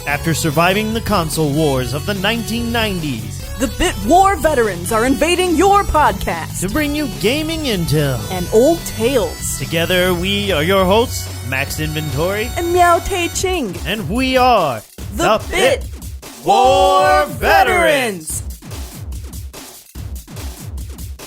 After surviving the console wars of the 1990s, the Bit War veterans are invading your podcast to bring you gaming intel and old tales. Together, we are your hosts, Max Inventory and Meow Tay Ching, and we are the Bit War Veterans.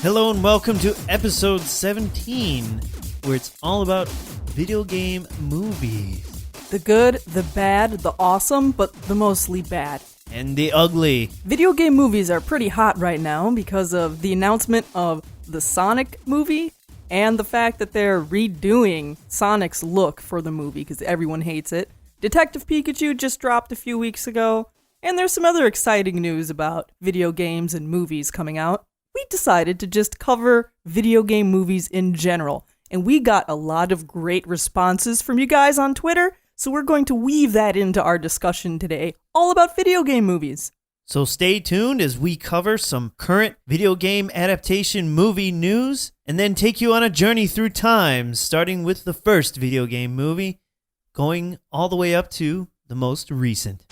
Hello and welcome to episode 17, where it's all about video game movies. The good, the bad, the awesome, but the mostly bad. And the ugly. Video game movies are pretty hot right now because of the announcement of the Sonic movie and the fact that they're redoing Sonic's look for the movie because everyone hates it. Detective Pikachu just dropped a few weeks ago, and there's some other exciting news about video games and movies coming out. We decided to just cover video game movies in general, and we got a lot of great responses from you guys on Twitter. So we're going to weave that into our discussion today, all about video game movies. So stay tuned as we cover some current video game adaptation movie news, and then take you on a journey through time, starting with the first video game movie, going all the way up to the most recent.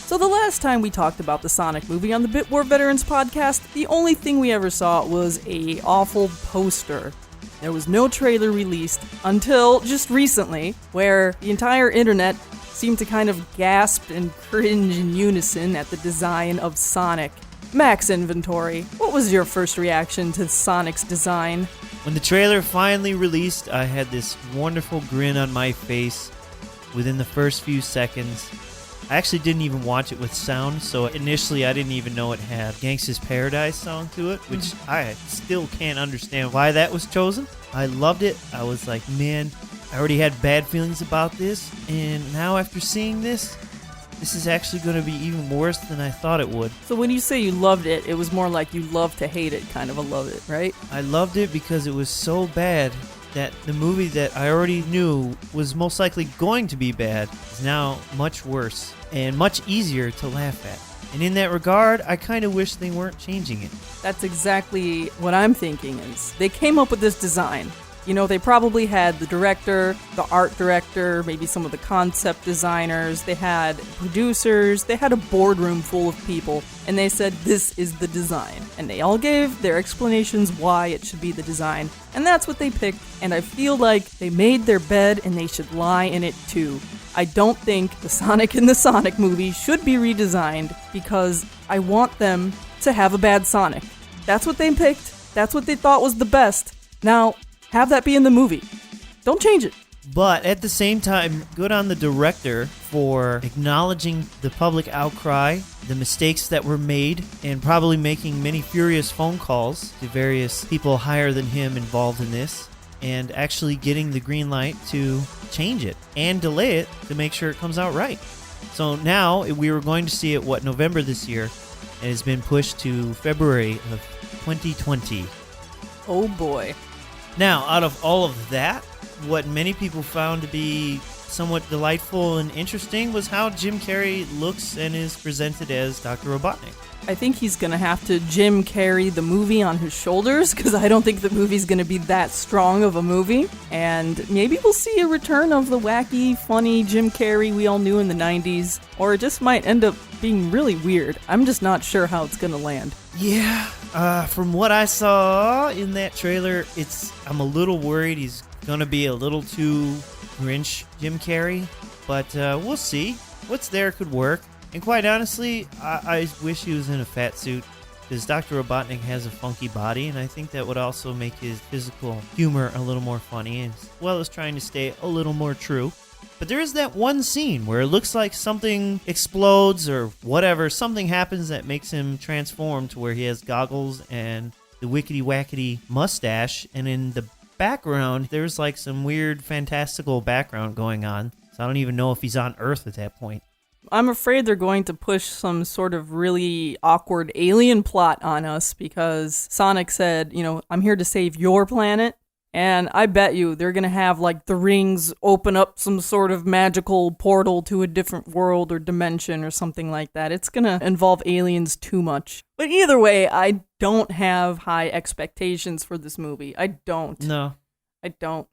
So the last time we talked about the Sonic movie on the Bit War Veterans podcast, the only thing we ever saw was a awful poster. There was no trailer released until just recently, where the entire internet seemed to kind of gasp and cringe in unison at the design of Sonic. Max Inventory, what was your first reaction to Sonic's design? When the trailer finally released, I had this wonderful grin on my face within the first few seconds. I actually didn't even watch it with sound, so initially I didn't even know it had Gangsta's Paradise song to it, which I still can't understand why that was chosen. I loved it. I was like, man, I already had bad feelings about this, and now after seeing this is actually going to be even worse than I thought it would. So when you say you loved it, it was more like you love to hate it kind of a love it, right? I loved it because it was so bad that the movie that I already knew was most likely going to be bad is now much worse and much easier to laugh at. And in that regard, I kind of wish they weren't changing it. That's exactly what I'm thinking is they came up with this design. You know, they probably had the director, the art director, maybe some of the concept designers, they had producers, they had a boardroom full of people, and they said, this is the design. And they all gave their explanations why it should be the design. And that's what they picked, and I feel like they made their bed and they should lie in it too. I don't think the Sonic in the Sonic movie should be redesigned because I want them to have a bad Sonic. That's what they picked. That's what they thought was the best. Now, have that be in the movie. Don't change it. But at the same time, good on the director for acknowledging the public outcry, the mistakes that were made, and probably making many furious phone calls to various people higher than him involved in this, and actually getting the green light to change it and delay it to make sure it comes out right. So now we were going to see it, November this year, and it's been pushed to February of 2020. Oh boy. Now, out of all of that, what many people found to be somewhat delightful and interesting was how Jim Carrey looks and is presented as Dr. Robotnik. I think he's going to have to Jim Carrey the movie on his shoulders because I don't think the movie's going to be that strong of a movie. And maybe we'll see a return of the wacky, funny Jim Carrey we all knew in the 90s, or it just might end up being really weird. I'm just not sure how it's going to land. Yeah, from what I saw in that trailer, I'm a little worried he's going to be a little too Grinch Jim Carrey, but we'll see. What's there could work. And quite honestly, I wish he was in a fat suit, because Dr. Robotnik has a funky body, and I think that would also make his physical humor a little more funny, as well as trying to stay a little more true. But there is that one scene where it looks like something explodes or whatever, something happens that makes him transform to where he has goggles and the wickety-wackety mustache, and in the background, there's like some weird fantastical background going on, so I don't even know if he's on Earth at that point. I'm afraid they're going to push some sort of really awkward alien plot on us because Sonic said, I'm here to save your planet. And I bet you they're going to have like the rings open up some sort of magical portal to a different world or dimension or something like that. It's going to involve aliens too much. But either way, I don't have high expectations for this movie. I don't. No. I don't.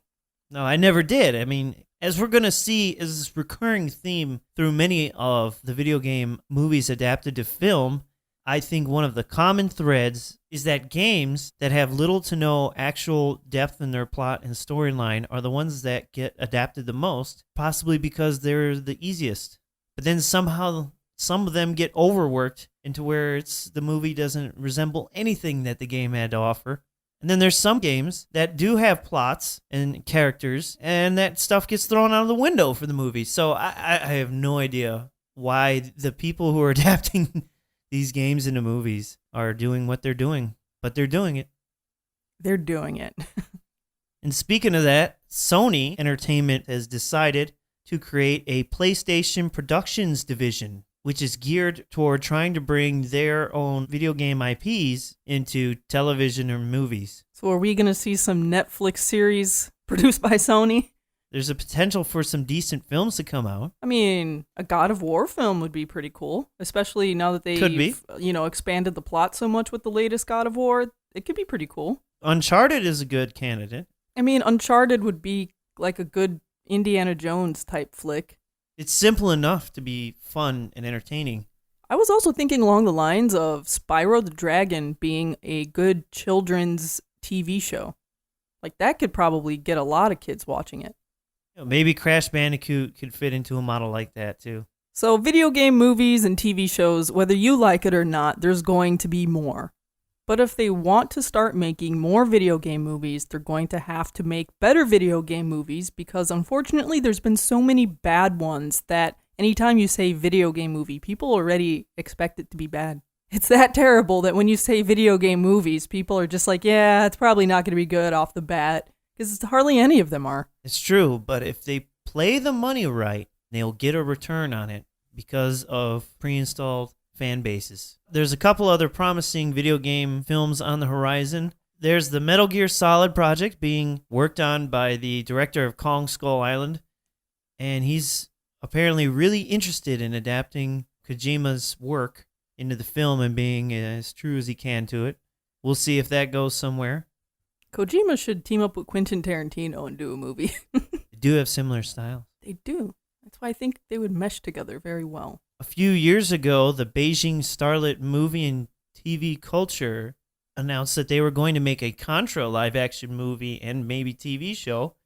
No, I never did. I mean, as we're going to see as this recurring theme through many of the video game movies adapted to film, I think one of the common threads is that games that have little to no actual depth in their plot and storyline are the ones that get adapted the most, possibly because they're the easiest. But then somehow some of them get overworked into where the movie doesn't resemble anything that the game had to offer. And then there's some games that do have plots and characters, and that stuff gets thrown out of the window for the movie. So I have no idea why the people who are adapting these games into movies are doing what they're doing, but they're doing it. They're doing it. And speaking of that, Sony Entertainment has decided to create a PlayStation Productions division, which is geared toward trying to bring their own video game IPs into television or movies. So are we going to see some Netflix series produced by Sony? There's a potential for some decent films to come out. I mean, a God of War film would be pretty cool, especially now that they've, expanded the plot so much with the latest God of War. It could be pretty cool. Uncharted is a good candidate. I mean, Uncharted would be like a good Indiana Jones type flick. It's simple enough to be fun and entertaining. I was also thinking along the lines of Spyro the Dragon being a good children's TV show. Like, that could probably get a lot of kids watching it. Maybe Crash Bandicoot could fit into a model like that, too. So video game movies and TV shows, whether you like it or not, there's going to be more. But if they want to start making more video game movies, they're going to have to make better video game movies because, unfortunately, there's been so many bad ones that anytime you say video game movie, people already expect it to be bad. It's that terrible that when you say video game movies, people are just like, yeah, it's probably not going to be good off the bat. Because hardly any of them are. It's true, but if they play the money right, they'll get a return on it because of pre-installed fan bases. There's a couple other promising video game films on the horizon. There's the Metal Gear Solid project being worked on by the director of Kong Skull Island, and he's apparently really interested in adapting Kojima's work into the film and being as true as he can to it. We'll see if that goes somewhere. Kojima should team up with Quentin Tarantino and do a movie. They do have similar styles. They do. That's why I think they would mesh together very well. A few years ago, the Beijing starlet movie and TV culture announced that they were going to make a Contra live-action movie and maybe TV show.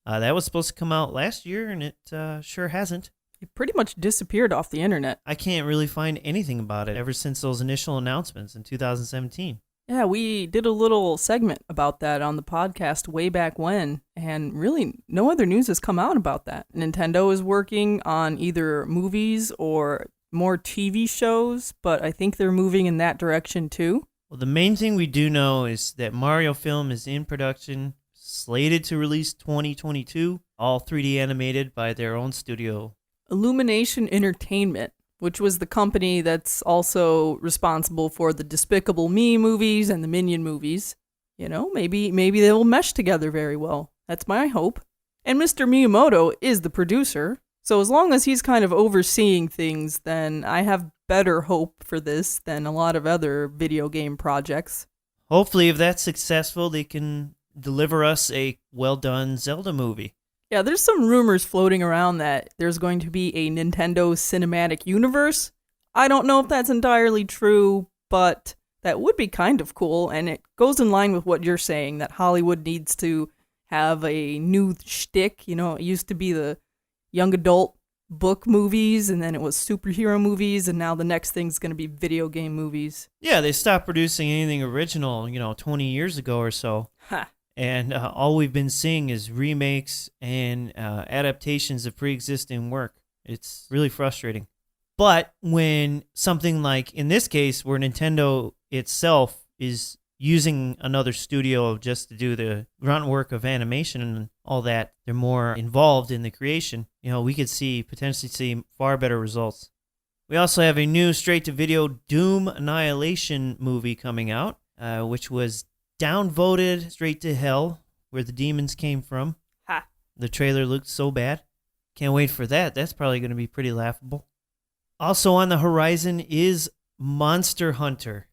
That was supposed to come out last year, and it sure hasn't. It pretty much disappeared off the internet. I can't really find anything about it ever since those initial announcements in 2017. Yeah, we did a little segment about that on the podcast way back when, and really no other news has come out about that. Nintendo is working on either movies or more TV shows, but I think they're moving in that direction too. Well, the main thing we do know is that Mario film is in production, slated to release 2022, all 3D animated by their own studio. Illumination Entertainment, which was the company that's also responsible for the Despicable Me movies and the Minion movies. You know, maybe they will mesh together very well. That's my hope. And Mr. Miyamoto is the producer, so as long as he's kind of overseeing things, then I have better hope for this than a lot of other video game projects. Hopefully, if that's successful, they can deliver us a well-done Zelda movie. Yeah, there's some rumors floating around that there's going to be a Nintendo Cinematic Universe. I don't know if that's entirely true, but that would be kind of cool, and it goes in line with what you're saying, that Hollywood needs to have a new shtick. You know, it used to be the young adult book movies, and then it was superhero movies, and now the next thing's going to be video game movies. Yeah, they stopped producing anything original, 20 years ago or so. Ha. And all we've been seeing is remakes and adaptations of pre-existing work. It's really frustrating. But when something like, in this case, where Nintendo itself is using another studio just to do the grunt work of animation and all that, they're more involved in the creation, we could potentially see far better results. We also have a new straight-to-video Doom Annihilation movie coming out, which was downvoted straight to hell, where the demons came from. Ha. The trailer looked so bad. Can't wait for that. That's probably going to be pretty laughable. Also on the horizon is Monster Hunter.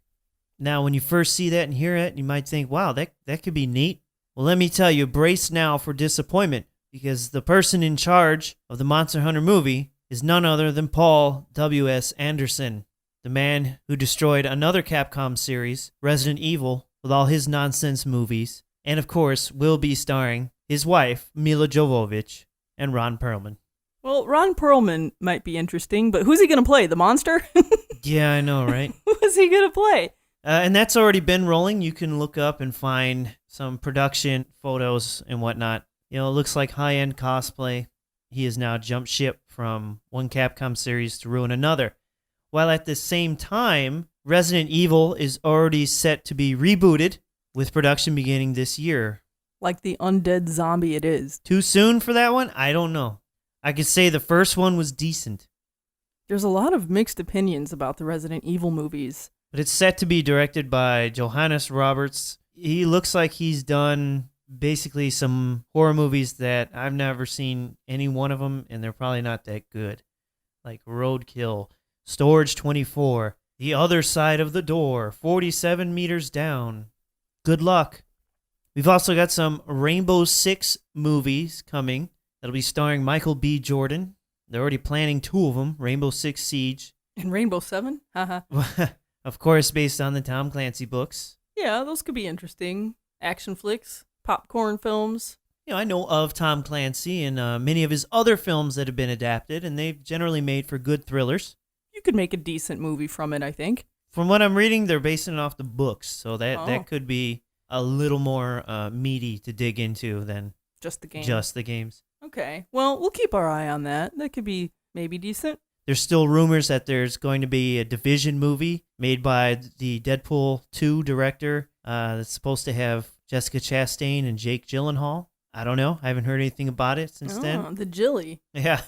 Now, when you first see that and hear it, you might think, wow, that could be neat. Well, let me tell you, brace now for disappointment, because the person in charge of the Monster Hunter movie is none other than Paul W.S. Anderson, the man who destroyed another Capcom series, Resident Evil, with all his nonsense movies, and of course will be starring his wife, Mila Jovovich, and Ron Perlman. Well, Ron Perlman might be interesting, but who's he going to play? The monster? Yeah, I know, right? Who is he going to play? And that's already been rolling. You can look up and find some production photos and whatnot. You know, it looks like high-end cosplay. He has now jumped ship from one Capcom series to ruin another. While at the same time, Resident Evil is already set to be rebooted, with production beginning this year. Like the undead zombie it is. Too soon for that one? I don't know. I could say the first one was decent. There's a lot of mixed opinions about the Resident Evil movies. But it's set to be directed by Johannes Roberts. He looks like he's done basically some horror movies that I've never seen any one of them, and they're probably not that good. Like Roadkill, Storage 24, The Other Side of the Door, 47 Meters Down. Good luck. We've also got some Rainbow Six movies coming that'll be starring Michael B. Jordan. They're already planning 2 of them, Rainbow Six Siege. And Rainbow Seven? Haha. Of course, based on the Tom Clancy books. Yeah, those could be interesting. Action flicks, popcorn films. You know, I know of Tom Clancy and many of his other films that have been adapted, and they've generally made for good thrillers. You could make a decent movie from it, I think. From what I'm reading, they're basing it off the books, so that could be a little more meaty to dig into than just the game. Just the games. Okay, well, we'll keep our eye on that. That could be maybe decent. There's still rumors that there's going to be a Division movie made by the Deadpool 2 director that's supposed to have Jessica Chastain and Jake Gyllenhaal. I don't know. I haven't heard anything about it since then. The Jilly. Yeah.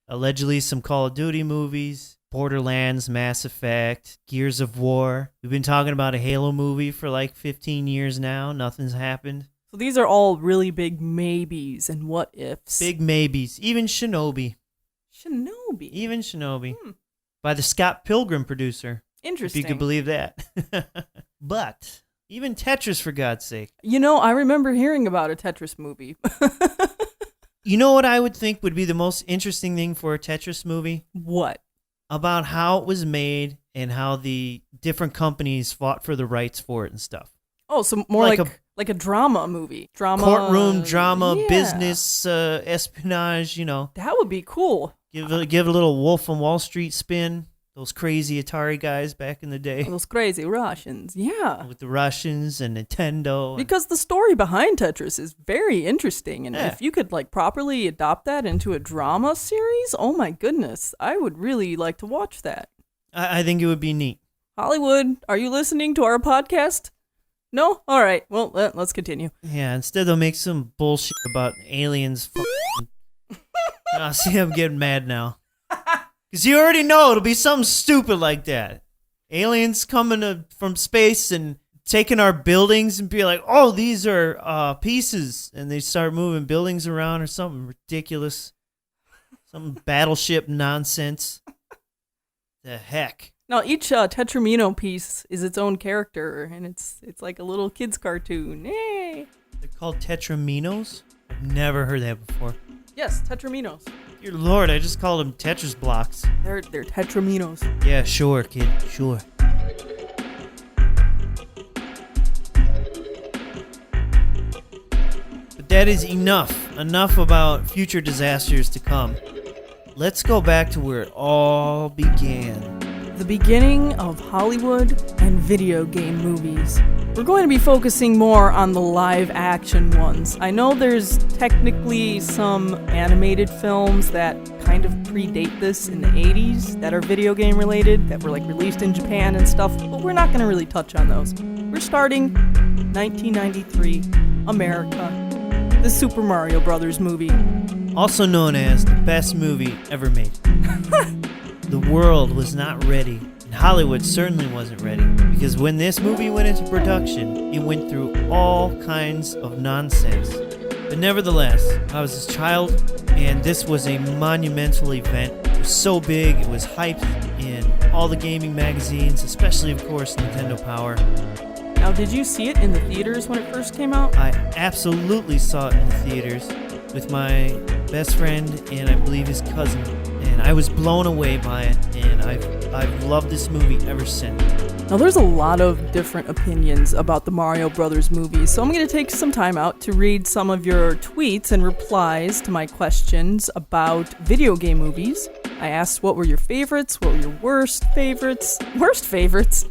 Allegedly some Call of Duty movies, Borderlands, Mass Effect, Gears of War. We've been talking about a Halo movie for like 15 years now. Nothing's happened. So these are all really big maybes and what ifs. Big maybes. Even Shinobi. Shinobi? Even Shinobi. By the Scott Pilgrim producer. Interesting. If you could believe that. But even Tetris, for God's sake. You know, I remember hearing about a Tetris movie. You know what I would think would be the most interesting thing for a Tetris movie? What? About how it was made and how the different companies fought for the rights for it and stuff. Oh, so more like a drama movie. Courtroom drama, yeah. business, espionage, you know. That would be cool. Give it a little Wolf on Wall Street spin. Those crazy Atari guys back in the day. Those crazy Russians, yeah. With the Russians and Nintendo. Because the story behind Tetris is very interesting. And if you could like properly adopt that into a drama series, oh my goodness, I would really like to watch that. I think it would be neat. Hollywood, are you listening to our podcast? No? All right. Well, let's continue. Yeah, instead they'll make some bullshit about aliens. See, I'm getting mad now. Because you already know it'll be something stupid like that. Aliens coming from space and taking our buildings and be like, oh, these are pieces. And they start moving buildings around or something ridiculous. Some battleship nonsense. The heck. Now, each Tetramino piece is its own character, and it's like a little kid's cartoon. Yay! They're called Tetraminos? I've never heard that before. Yes, Tetraminos. Dear Lord, I just called them Tetris blocks. They're Tetraminos. Yeah, sure, kid, sure. But that is enough. Enough about future disasters to come. Let's go back to where it all began. The beginning of Hollywood and video game movies. We're going to be focusing more on the live-action ones. I know there's technically some animated films that kind of predate this in the 80s that are video game related, that were like released in Japan and stuff, but we're not going to really touch on those. We're starting 1993, America, the Super Mario Brothers movie. Also known as the best movie ever made. The world was not ready, and Hollywood certainly wasn't ready, because when this movie went into production, it went through all kinds of nonsense. But nevertheless, I was a child, and this was a monumental event. It was so big, it was hyped in all the gaming magazines, especially, of course, Nintendo Power. Now, Now, did you see it in the theaters when it first came out? I absolutely saw it in the theaters with my best friend and I believe his cousin, and I was blown away by it, and I've loved this movie ever since. Now, there's a lot of different opinions about the Mario Brothers movie, so I'm going to take some time out to read some of your tweets and replies to my questions about video game movies. I asked what were your favorites, what were your worst favorites. Worst favorites?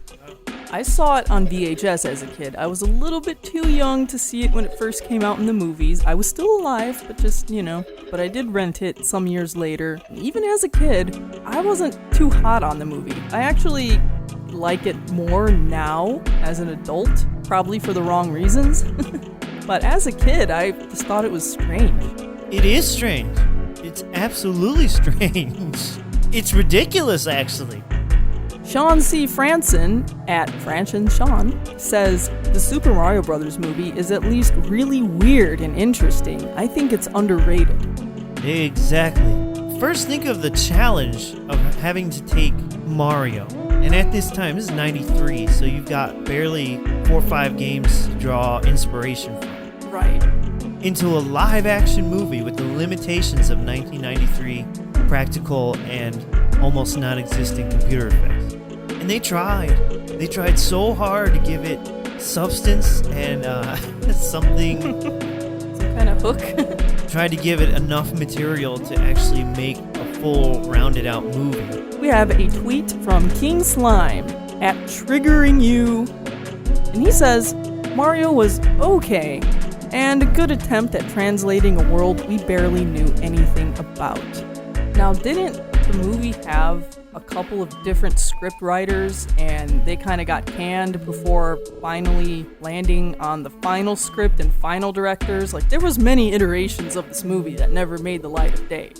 I saw it on VHS as a kid. I was a little bit too young to see it when it first came out in the movies. I was still alive, but just, but I did rent it some years later. Even as a kid, I wasn't too hot on the movie. I actually like it more now as an adult, probably for the wrong reasons. But as a kid, I just thought it was strange. It is strange. It's absolutely strange. It's ridiculous, actually. Sean C. Franson, at FransonSean, says, the Super Mario Brothers movie is at least really weird and interesting. I think it's underrated. Exactly. First, think of the challenge of having to take Mario. And at this time, this is 93, so you've got barely 4 or 5 games to draw inspiration from. Right. Into a live-action movie with the limitations of 1993 practical and almost non-existent computer effects. And they tried so hard to give it substance and something. Some kind of hook. Tried to give it enough material to actually make a full, rounded-out movie. We have a tweet from King Slime at Triggering You, and he says, Mario was okay, and a good attempt at translating a world we barely knew anything about. Now, didn't the movie have a couple of different script writers, and they kind of got canned before finally landing on the final script and final directors? Like, there was many iterations of this movie that never made the light of day.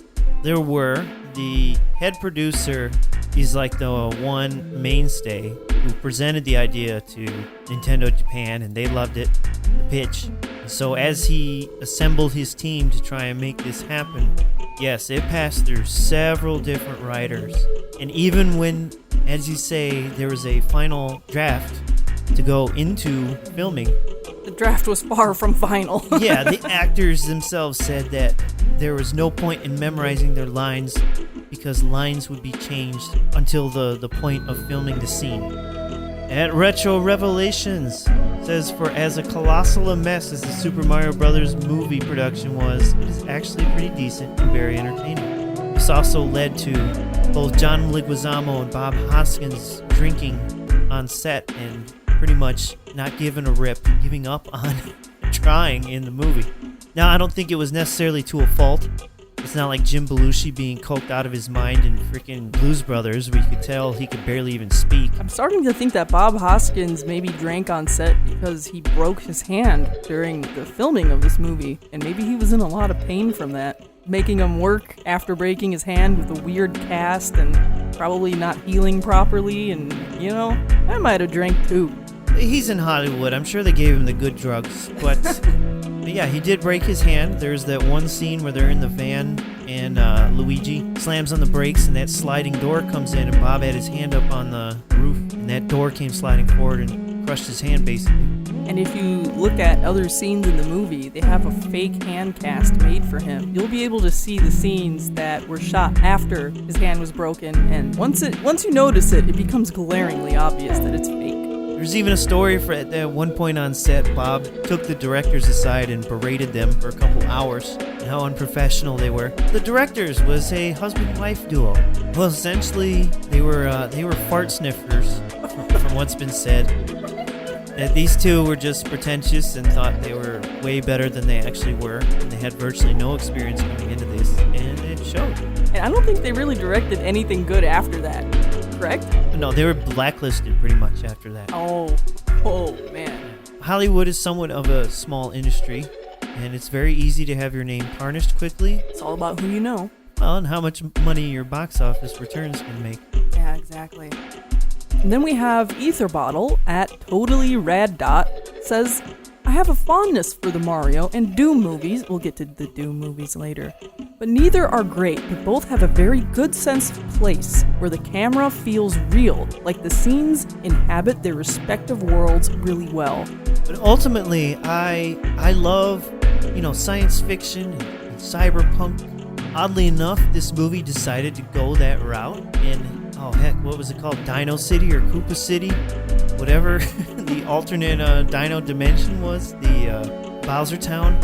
There were. The head producer is like the one mainstay who presented the idea to Nintendo Japan, and they loved it, the pitch. So as he assembled his team to try and make this happen, yes, it passed through several different writers. And even when, as you say, there was a final draft to go into filming, the draft was far from final. Yeah, the actors themselves said that there was no point in memorizing their lines because lines would be changed until the point of filming the scene. At Retro Revelations says, for as a colossal a mess as the Super Mario Bros. Movie production was, it is actually pretty decent and very entertaining. This also led to both John Leguizamo and Bob Hoskins drinking on set and pretty much not giving a rip, giving up on trying in the movie. Now, I don't think it was necessarily to a fault. It's not like Jim Belushi being coked out of his mind in freaking Blues Brothers, where you could tell he could barely even speak. I'm starting to think that Bob Hoskins maybe drank on set because he broke his hand during the filming of this movie, and maybe he was in a lot of pain from that. Making him work after breaking his hand with a weird cast and probably not healing properly, and, I might have drank too. He's in Hollywood. I'm sure they gave him the good drugs, but yeah, he did break his hand. There's that one scene where they're in the van and Luigi slams on the brakes and that sliding door comes in, and Bob had his hand up on the roof and that door came sliding forward and crushed his hand basically. And if you look at other scenes in the movie, they have a fake hand cast made for him. You'll be able to see the scenes that were shot after his hand was broken, and once you notice it, it becomes glaringly obvious that it's fake. There's even a story for at one point on set, Bob took the directors aside and berated them for a couple hours and how unprofessional they were. The directors was a husband-wife duo. Well, essentially, they were fart sniffers, from what's been said. That these two were just pretentious and thought they were way better than they actually were, and they had virtually no experience coming into this, and it showed. And I don't think they really directed anything good after that. Correct? No, they were blacklisted pretty much after that. Oh man. Hollywood is somewhat of a small industry, and it's very easy to have your name tarnished quickly. It's all about who you know. Well, and how much money your box office returns can make. Yeah, exactly. And then we have Etherbottle at Totally Rad Dot says, I have a fondness for the Mario and Doom movies. We'll get to the Doom movies later. But neither are great, but both have a very good sense of place, where the camera feels real, like the scenes inhabit their respective worlds really well. But ultimately, I love, science fiction and cyberpunk. Oddly enough, this movie decided to go that route, and what was it called? Dino City or Koopa City? Whatever the alternate dino dimension was, the Bowser Town.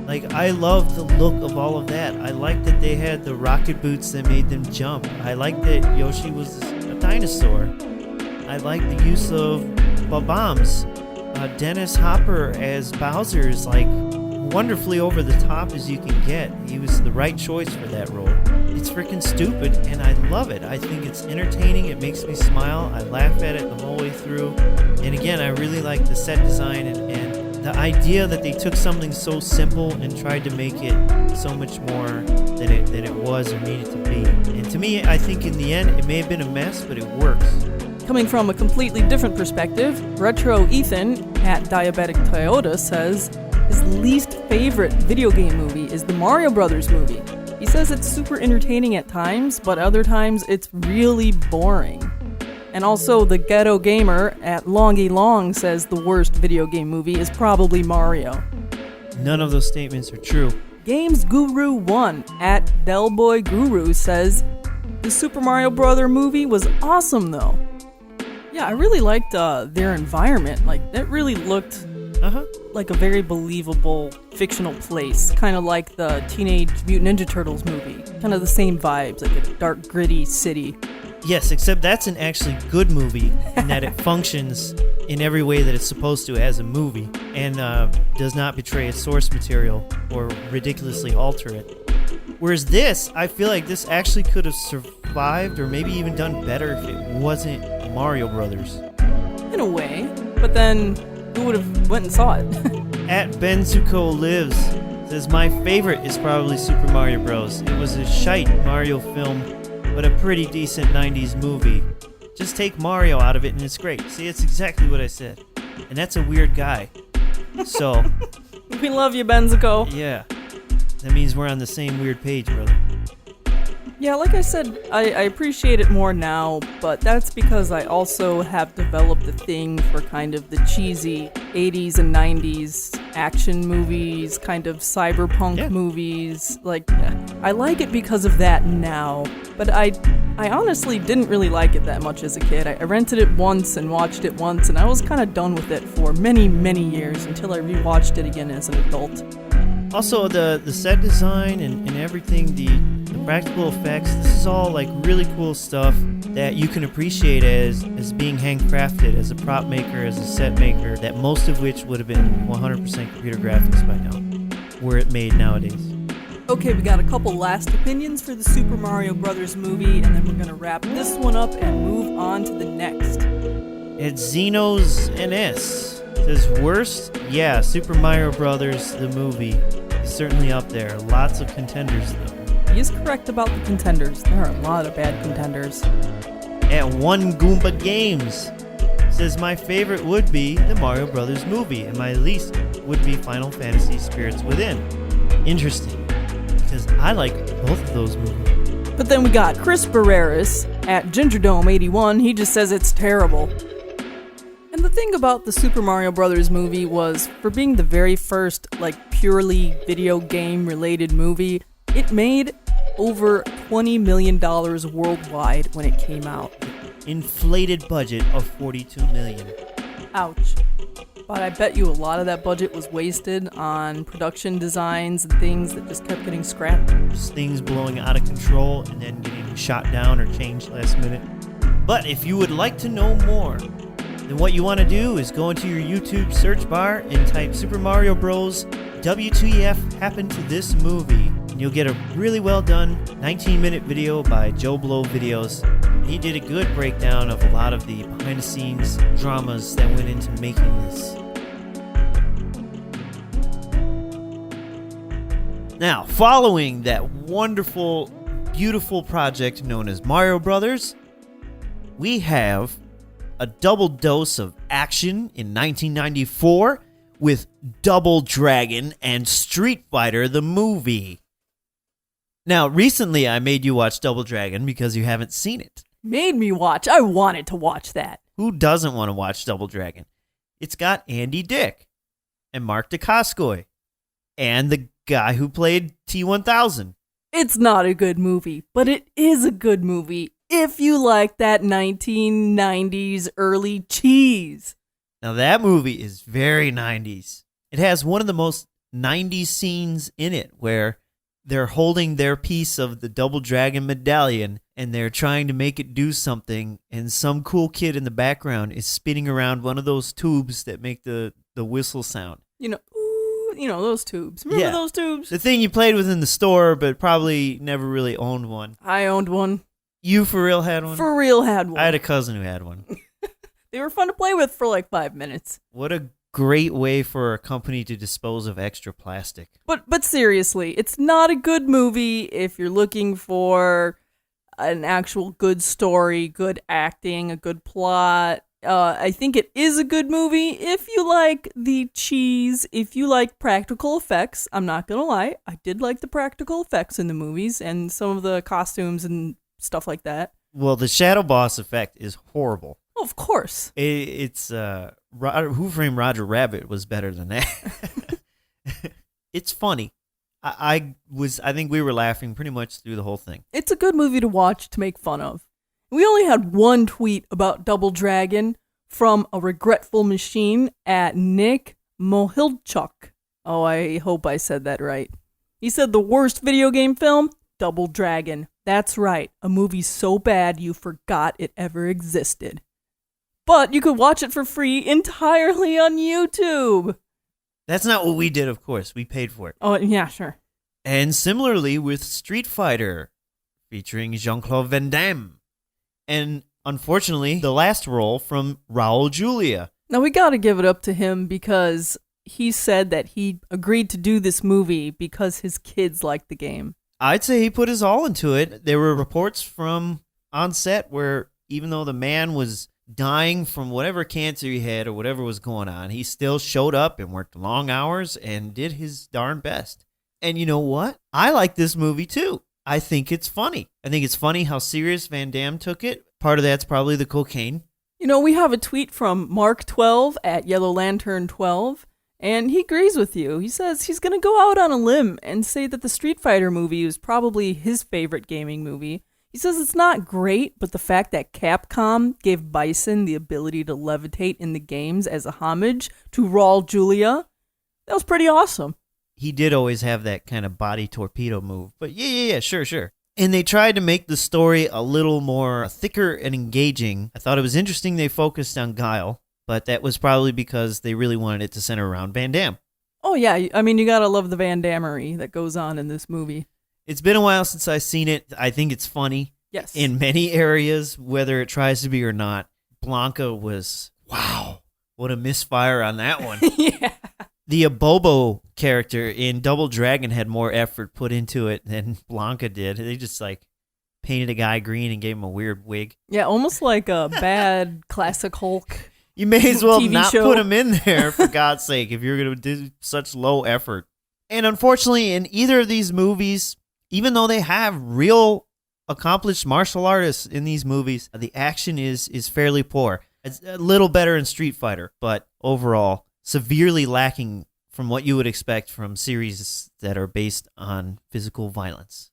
Like, I love the look of all of that. I like that they had the rocket boots that made them jump. I like that Yoshi was a dinosaur. I like the use of bombs. Dennis Hopper as Bowser is like wonderfully over the top as you can get. He was the right choice for that role. It's freaking stupid, and I love it. I think it's entertaining. It makes me smile. I laugh at it the whole way through. And again, I really like the set design and the idea that they took something so simple and tried to make it so much more than it was or needed to be. And to me, I think in the end, it may have been a mess, but it works. Coming from a completely different perspective, Retro Ethan at Diabetic Toyota says his least favorite video game movie is the Mario Brothers movie. He says it's super entertaining at times, but other times it's really boring. And also, the Ghetto Gamer at Longy Long says the worst video game movie is probably Mario. None of those statements are true. Games Guru 1 at Delboy Guru says the Super Mario Brother movie was awesome though. Yeah, I really liked their environment. Like, that really looked like a very believable fictional place. Kind of like the Teenage Mutant Ninja Turtles movie. Kind of the same vibes, like a dark, gritty city. Yes, except that's an actually good movie in that it functions in every way that it's supposed to as a movie and does not betray its source material or ridiculously alter it. Whereas this, I feel like this actually could have survived or maybe even done better if it wasn't Mario Brothers. In a way, but then who would have went and saw it? At Benzuko Lives says, my favorite is probably Super Mario Bros. It was a shite Mario film, but a pretty decent 90s movie. Just take Mario out of it and it's great. See, it's exactly what I said. And that's a weird guy. So, we love you, Benzuko. Yeah. That means we're on the same weird page, brother. Yeah, like I said, I appreciate it more now, but that's because I also have developed a thing for kind of the cheesy 80s and 90s action movies, kind of cyberpunk movies. Like, I like it because of that now, but I honestly didn't really like it that much as a kid. I rented it once and watched it once, and I was kind of done with it for many, many years until I rewatched it again as an adult. Also, the set design and everything, the practical effects, this is all like really cool stuff that you can appreciate as being handcrafted, as a prop maker, as a set maker, that most of which would have been 100% computer graphics by now, were it made nowadays. Okay, we got a couple last opinions for the Super Mario Brothers movie, and then we're going to wrap this one up and move on to the next. It's Xenos NS. Says worst? Yeah, Super Mario Brothers, the movie, is certainly up there. Lots of contenders, though. He is correct about the contenders. There are a lot of bad contenders. At One Goomba Games says my favorite would be the Mario Brothers movie, and my least would be Final Fantasy Spirits Within. Interesting, because I like both of those movies. But then we got Chris Barreras at Gingerdome81. He just says it's terrible. And the thing about the Super Mario Brothers movie was, for being the very first, purely video game related movie, it made over $20 million worldwide when it came out. Inflated budget of $42 million. Ouch. But I bet you a lot of that budget was wasted on production designs and things that just kept getting scrapped. Just things blowing out of control and then getting shot down or changed last minute. But if you would like to know more, then what you want to do is go into your YouTube search bar and type Super Mario Bros. WTF happened to this movie. And you'll get a really well done 19-minute video by Joe Blow Videos. And he did a good breakdown of a lot of the behind-the-scenes dramas that went into making this. Now, following that wonderful, beautiful project known as Mario Brothers, we have a double dose of action in 1994 with Double Dragon and Street Fighter the movie. Now, recently I made you watch Double Dragon because you haven't seen it. Made me watch. I wanted to watch that. Who doesn't want to watch Double Dragon? It's got Andy Dick and Mark Dacascos and the guy who played T-1000. It's not a good movie, but it is a good movie if you like that 1990s early cheese. Now, that movie is very 90s. It has one of the most 90s scenes in it where they're holding their piece of the Double Dragon medallion and they're trying to make it do something, and some cool kid in the background is spinning around one of those tubes that make the whistle sound. Those tubes. Remember those tubes? The thing you played with in the store, but probably never really owned one. I owned one. You for real had one? For real had one. I had a cousin who had one. They were fun to play with for like 5 minutes. What a great way for a company to dispose of extra plastic. But seriously, it's not a good movie if you're looking for an actual good story, good acting, a good plot. I think it is a good movie if you like the cheese, if you like practical effects. I'm not going to lie. I did like the practical effects in the movies and some of the costumes and stuff like that. Well, the Shadow Boss effect is horrible. Of course. It's Who Framed Roger Rabbit was better than that. It's funny. I think we were laughing pretty much through the whole thing. It's a good movie to watch to make fun of. We only had one tweet about Double Dragon from a regretful machine at Nick Mohilchuk. Oh, I hope I said that right. He said the worst video game film, Double Dragon. That's right, a movie so bad you forgot it ever existed. But you could watch it for free entirely on YouTube. That's not what we did, of course. We paid for it. Oh, yeah, sure. And similarly with Street Fighter, featuring Jean-Claude Van Damme. And unfortunately, the last role from Raul Julia. Now, we got to give it up to him because he said that he agreed to do this movie because his kids liked the game. I'd say he put his all into it. There were reports from on set where even though the man was dying from whatever cancer he had or whatever was going on, he still showed up and worked long hours and did his darn best. And you know what? I like this movie too. I think it's funny. I think it's funny how serious Van Damme took it. Part of that's probably the cocaine. You know, we have a tweet from Mark12 at Yellow Lantern 12, and he agrees with you. He says he's going to go out on a limb and say that the Street Fighter movie is probably his favorite gaming movie. He says it's not great, but the fact that Capcom gave Bison the ability to levitate in the games as a homage to Raul Julia, that was pretty awesome. He did always have that kind of body torpedo move. But yeah, sure. And they tried to make the story a little more thicker and engaging. I thought it was interesting they focused on Guile, but that was probably because they really wanted it to center around Van Damme. Oh yeah, I mean, you gotta love the Van Dammery that goes on in this movie. It's been a while since I've seen it. I think it's funny. Yes. In many areas, whether it tries to be or not. Blanca was, wow, what a misfire on that one. Yeah. The Abobo character in Double Dragon had more effort put into it than Blanca did. They just painted a guy green and gave him a weird wig. Yeah, almost like a bad classic Hulk. You may as well TV not show. put him in there, for God's sake, if you're going to do such low effort. And unfortunately, in either of these movies, even though they have real accomplished martial artists in these movies, the action is fairly poor. It's a little better in Street Fighter, but overall, severely lacking from what you would expect from series that are based on physical violence.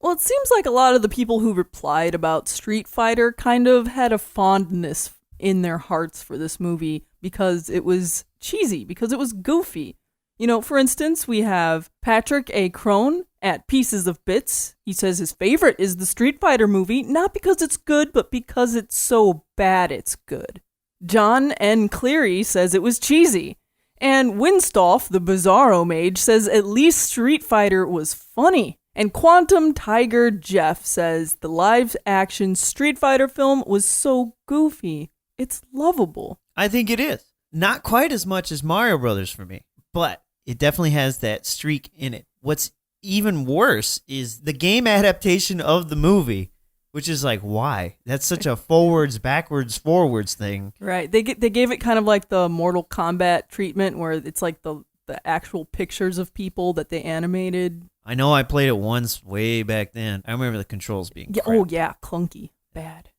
Well, it seems like a lot of the people who replied about Street Fighter kind of had a fondness in their hearts for this movie because it was cheesy, because it was goofy. You know, for instance, we have Patrick A. Crone at Pieces of Bits. He says his favorite is the Street Fighter movie, not because it's good, but because it's so bad it's good. John N. Cleary says it was cheesy. And Winstolf, the Bizarro Mage, says at least Street Fighter was funny. And Quantum Tiger Jeff says the live-action Street Fighter film was so goofy, it's lovable. I think it is. Not quite as much as Mario Brothers for me, but it definitely has that streak in it. What's even worse is the game adaptation of the movie, which is why? That's such a forwards, backwards, forwards thing. Right. They gave it kind of like the Mortal Kombat treatment where it's like the actual pictures of people that they animated. I know I played it once way back then. I remember the controls being Yeah, crap. oh, yeah, clunky. Bad.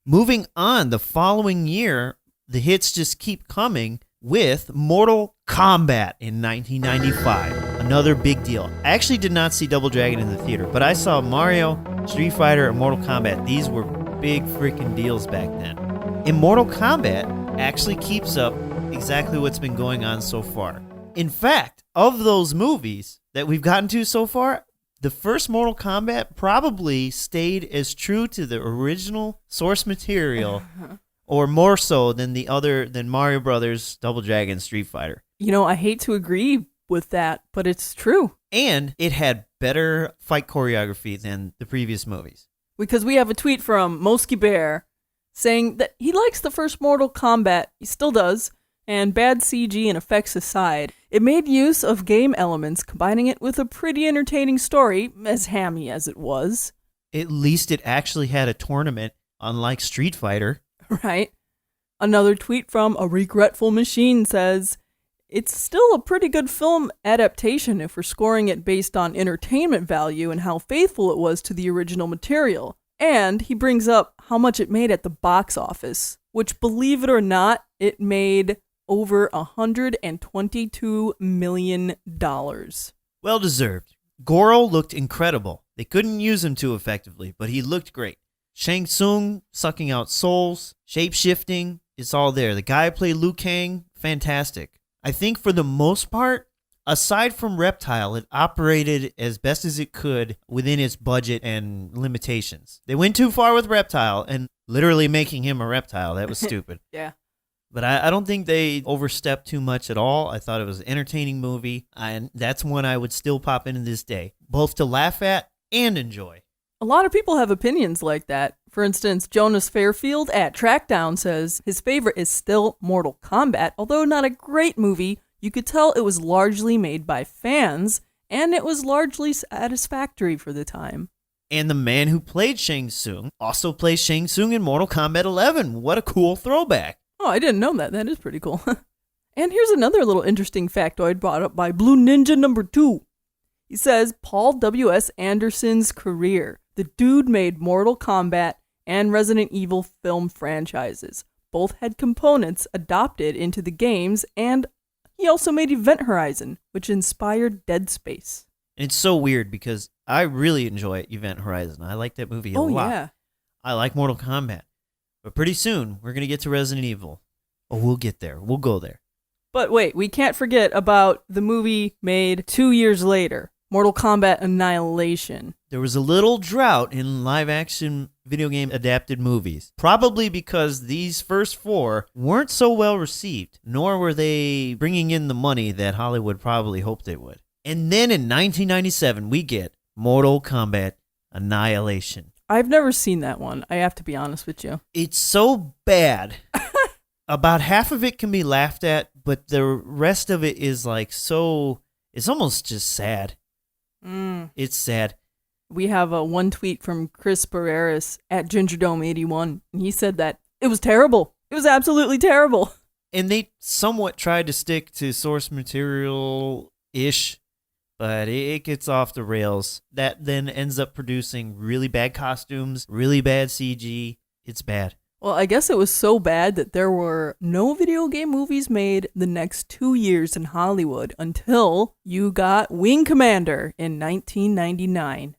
Moving on, the following year, the hits just keep coming with Mortal Kombat in 1995. Another big deal. I actually did not see Double Dragon in the theater, but I saw Mario, Street Fighter, and Mortal Kombat. These were big freaking deals back then. And Mortal Kombat actually keeps up exactly what's been going on so far. In fact, of those movies that we've gotten to so far, the first Mortal Kombat probably stayed as true to the original source material, or more so than than Mario Brothers, Double Dragon, Street Fighter. You know, I hate to agree with that, but it's true. And it had better fight choreography than the previous movies. Because we have a tweet from Mosky Bear saying that he likes the first Mortal Kombat, he still does, and bad CG and effects aside, it made use of game elements, combining it with a pretty entertaining story, as hammy as it was. At least it actually had a tournament, unlike Street Fighter. Right? Another tweet from A Regretful Machine says, it's still a pretty good film adaptation if we're scoring it based on entertainment value and how faithful it was to the original material. And he brings up how much it made at the box office, which, believe it or not, it made over $122 million. Well deserved. Goro looked incredible. They couldn't use him too effectively, but he looked great. Shang Tsung sucking out souls, shape-shifting, it's all there. The guy who played Liu Kang, fantastic. I think for the most part, aside from Reptile, it operated as best as it could within its budget and limitations. They went too far with Reptile and literally making him a reptile. That was stupid. Yeah. But I don't think they overstepped too much at all. I thought it was an entertaining movie, and that's one I would still pop in this day, both to laugh at and enjoy. A lot of people have opinions like that. For instance, Jonas Fairfield at Trackdown says his favorite is still Mortal Kombat, although not a great movie. You could tell it was largely made by fans, and it was largely satisfactory for the time. And the man who played Shang Tsung also plays Shang Tsung in Mortal Kombat 11. What a cool throwback. Oh, I didn't know that. That is pretty cool. And here's another little interesting factoid brought up by Blue Ninja number 2. He says, Paul W.S. Anderson's career. The dude made Mortal Kombat and Resident Evil film franchises. Both had components adopted into the games, and he also made Event Horizon, which inspired Dead Space. It's so weird because I really enjoy Event Horizon. I like that movie a lot. Oh, yeah. I like Mortal Kombat. But pretty soon, we're going to get to Resident Evil. Oh, we'll get there. We'll go there. But wait, we can't forget about the movie made 2 years later, Mortal Kombat Annihilation. There was a little drought in live-action video game adapted movies, probably because these first 4 weren't so well received, nor were they bringing in the money that Hollywood probably hoped they would. And then in 1997, we get Mortal Kombat Annihilation. I've never seen that one, I have to be honest with you. It's so bad. About half of it can be laughed at, but the rest of it is like so... It's almost just sad. It's sad. We have one tweet from Chris Barreras at Gingerdome81, and he said that it was terrible. It was absolutely terrible. And they somewhat tried to stick to source material-ish, but it gets off the rails. That then ends up producing really bad costumes, really bad CG. It's bad. Well, I guess it was so bad that there were no video game movies made the next 2 years in Hollywood until you got Wing Commander in 1999.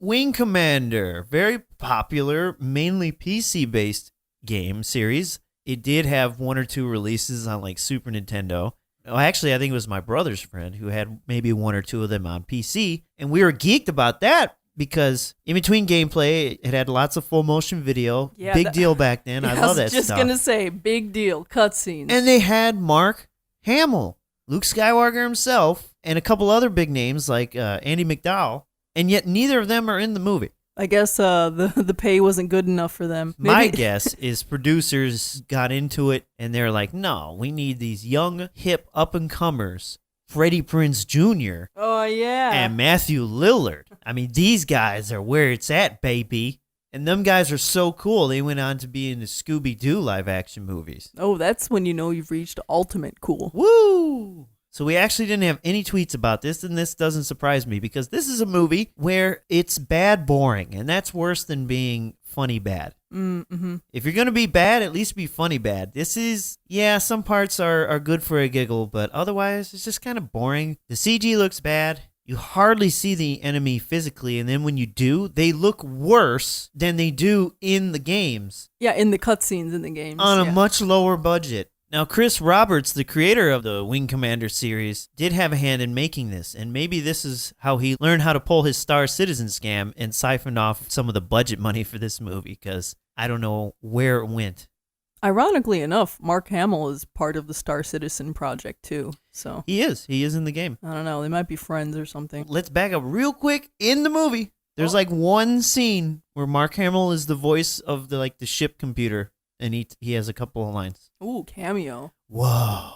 Wing Commander, very popular, mainly PC-based game series. It did have 1 or 2 releases on like Super Nintendo. Oh, actually, I think it was my brother's friend who had maybe 1 or 2 of them on PC, and we were geeked about that because in between gameplay, it had lots of full motion video. Yeah, big deal back then. I love that stuff. I was just gonna say, big deal, cutscenes. And they had Mark Hamill, Luke Skywalker himself, and a couple other big names like Andy McDowell, and yet neither of them are in the movie. I guess the pay wasn't good enough for them. Maybe. My guess is producers got into it and they're like, no, we need these young, hip, up-and-comers, Freddie Prinze Jr. Oh, yeah. and Matthew Lillard. I mean, these guys are where it's at, baby. And them guys are so cool, they went on to be in the Scooby-Doo live-action movies. Oh, that's when you know you've reached ultimate cool. Woo! So we actually didn't have any tweets about this, and this doesn't surprise me because this is a movie where it's bad boring, and that's worse than being funny bad. Mm-hmm. If you're going to be bad, at least be funny bad. This is, some parts are good for a giggle, but otherwise it's just kind of boring. The CG looks bad. You hardly see the enemy physically, and then when you do, they look worse than they do in the games. Yeah, in the cutscenes in the games. On a much lower budget. Now, Chris Roberts, the creator of the Wing Commander series, did have a hand in making this, and maybe this is how he learned how to pull his Star Citizen scam and siphoned off some of the budget money for this movie, because I don't know where it went. Ironically enough, Mark Hamill is part of the Star Citizen project too. So He is in the game. I don't know, they might be friends or something. Let's back up real quick in the movie. There's like one scene where Mark Hamill is the voice of the ship computer, and he has a couple of lines. Ooh, cameo. Whoa.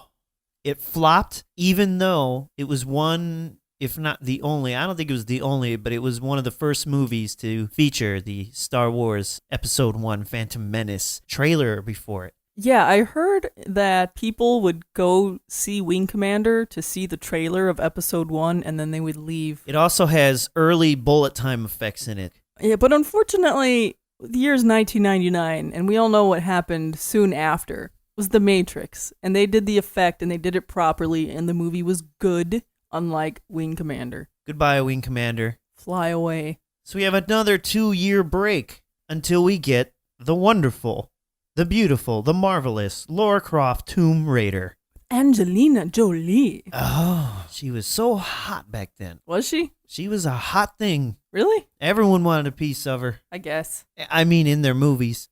It flopped, even though it was one, if not the only, I don't think it was the only, but it was one of the first movies to feature the Star Wars Episode 1 Phantom Menace trailer before it. Yeah, I heard that people would go see Wing Commander to see the trailer of Episode 1, and then they would leave. It also has early bullet time effects in it. Yeah, but unfortunately, the year's 1999, and we all know what happened soon after, was The Matrix. And they did the effect, and they did it properly, and the movie was good, unlike Wing Commander. Goodbye, Wing Commander. Fly away. So we have another 2-year break until we get the wonderful, the beautiful, the marvelous Lara Croft Tomb Raider. Angelina Jolie. Oh, she was so hot back then. Was she? She was a hot thing. Really? Everyone wanted a piece of her. I guess. I mean, in their movies.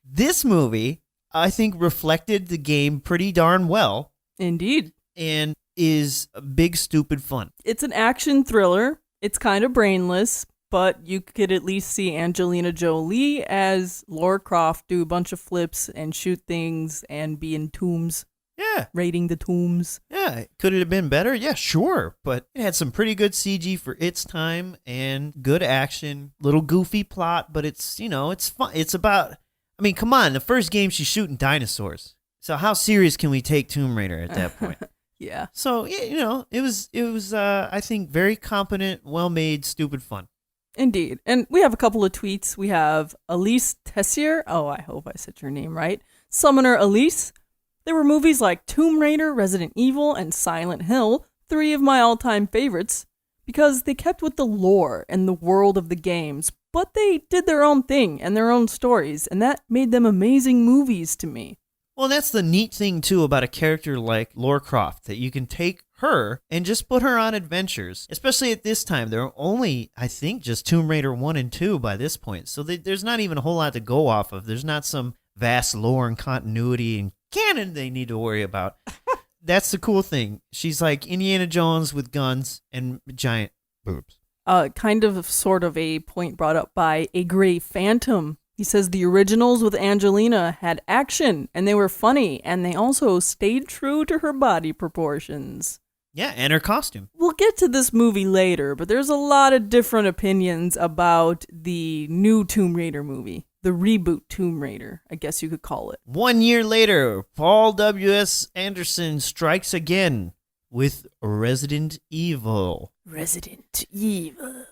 This movie, I think, reflected the game pretty darn well. Indeed. And is big, stupid fun. It's an action thriller. It's kind of brainless, but you could at least see Angelina Jolie as Lara Croft do a bunch of flips and shoot things and be in tombs. Yeah. Raiding the tombs. Yeah. Could it have been better? Yeah, sure. But it had some pretty good CG for its time and good action. Little goofy plot, but it's, it's fun. It's about, come on. The first game she's shooting dinosaurs. So how serious can we take Tomb Raider at that point? Yeah. So, it was I think, very competent, well-made, stupid fun. Indeed. And we have a couple of tweets. We have Elise Tessier. Oh, I hope I said your name right. Summoner Elise. There were movies like Tomb Raider, Resident Evil, and Silent Hill, 3 of my all-time favorites, because they kept with the lore and the world of the games, but they did their own thing and their own stories, and that made them amazing movies to me. Well, that's the neat thing, too, about a character like Lara Croft, that you can take her and just put her on adventures, especially at this time. There are only, I think, just Tomb Raider 1 and 2 by this point, so there's not even a whole lot to go off of. There's not some vast lore and continuity and canon they need to worry about. That's the cool thing. She's like Indiana Jones with guns and giant boobs. Kind of sort of a point brought up by A Gray Phantom. He says the originals with Angelina had action, and they were funny, and they also stayed true to her body proportions. Yeah, and her costume. We'll get to this movie later, but there's a lot of different opinions about the new Tomb Raider movie. The reboot Tomb Raider, I guess you could call it. 1 year later, Paul W.S. Anderson strikes again with Resident Evil. Resident Evil.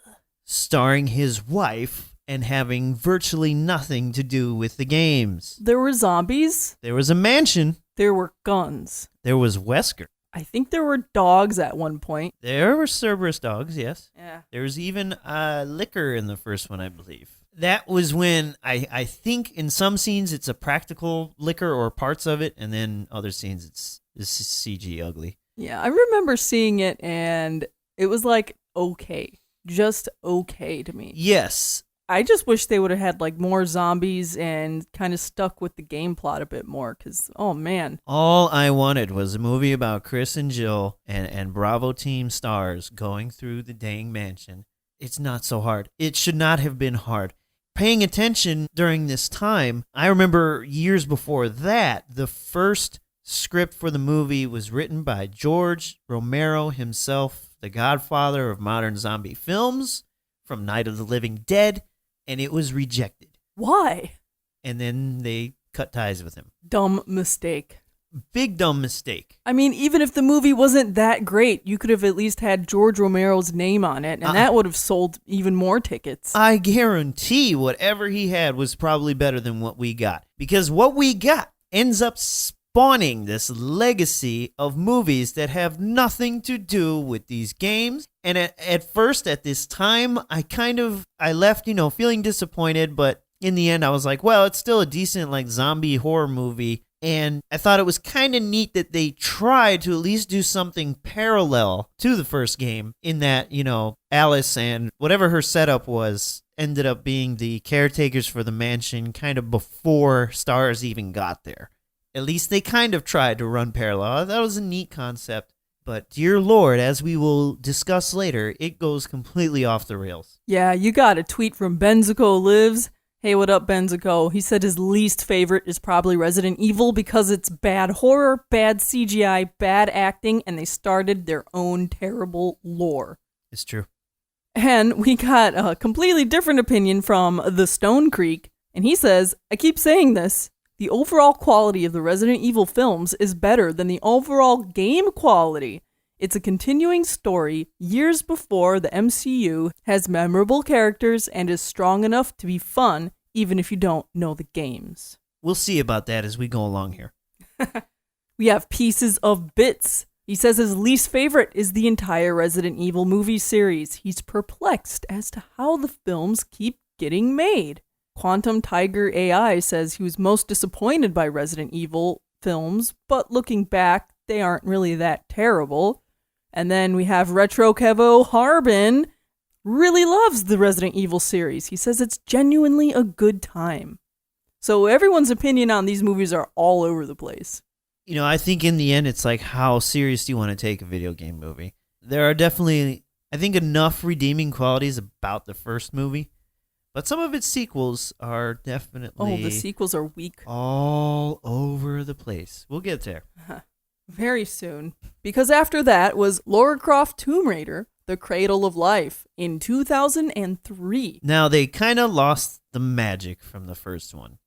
Starring his wife and having virtually nothing to do with the games. There were zombies. There was a mansion. There were guns. There was Wesker. I think there were dogs at one point. There were Cerberus dogs, yes. Yeah. There was even liquor in the first one, I believe. That was when I think in some scenes it's a practical liquor or parts of it, and then other scenes it's CG ugly. Yeah, I remember seeing it, and it was like, okay. Just okay to me. Yes. I just wish they would have had like more zombies and kind of stuck with the game plot a bit more, because, oh man. All I wanted was a movie about Chris and Jill and Bravo team stars going through the dang mansion. It's not so hard. It should not have been hard. Paying attention during this time, I remember years before that, the first script for the movie was written by George Romero himself, the godfather of modern zombie films, from Night of the Living Dead, and it was rejected. Why? And then they cut ties with him. Dumb mistake. Big dumb mistake. I mean, even if the movie wasn't that great, you could have at least had George Romero's name on it, and that would have sold even more tickets. I guarantee whatever he had was probably better than what we got. Because what we got ends up spawning this legacy of movies that have nothing to do with these games. And at first, at this time, I left, feeling disappointed, but in the end, I was like, well, it's still a decent, zombie horror movie. And I thought it was kind of neat that they tried to at least do something parallel to the first game in that, Alice and whatever her setup was ended up being the caretakers for the mansion kind of before stars even got there. At least they kind of tried to run parallel. That was a neat concept. But dear Lord, as we will discuss later, it goes completely off the rails. Yeah, you got a tweet from Benzico Lives. Hey, what up, Benzico? He said his least favorite is probably Resident Evil because it's bad horror, bad CGI, bad acting, and they started their own terrible lore. It's true. And we got a completely different opinion from The Stone Creek, and he says, I keep saying this, the overall quality of the Resident Evil films is better than the overall game quality. It's a continuing story years before the MCU, has memorable characters, and is strong enough to be fun even if you don't know the games. We'll see about that as we go along here. We have Pieces of Bits. He says his least favorite is the entire Resident Evil movie series. He's perplexed as to how the films keep getting made. Quantum Tiger AI says he was most disappointed by Resident Evil films, but looking back, they aren't really that terrible. And then we have Retro Kevo Harbin, really loves the Resident Evil series. He says it's genuinely a good time. So everyone's opinion on these movies are all over the place. I think in the end, it's like, how serious do you want to take a video game movie? There are definitely, I think, enough redeeming qualities about the first movie. But some of its sequels are definitely... Oh, the sequels are weak. All over the place. We'll get there. Very soon. Because after that was Lara Croft Tomb Raider, The Cradle of Life, in 2003. Now, they kind of lost the magic from the first one.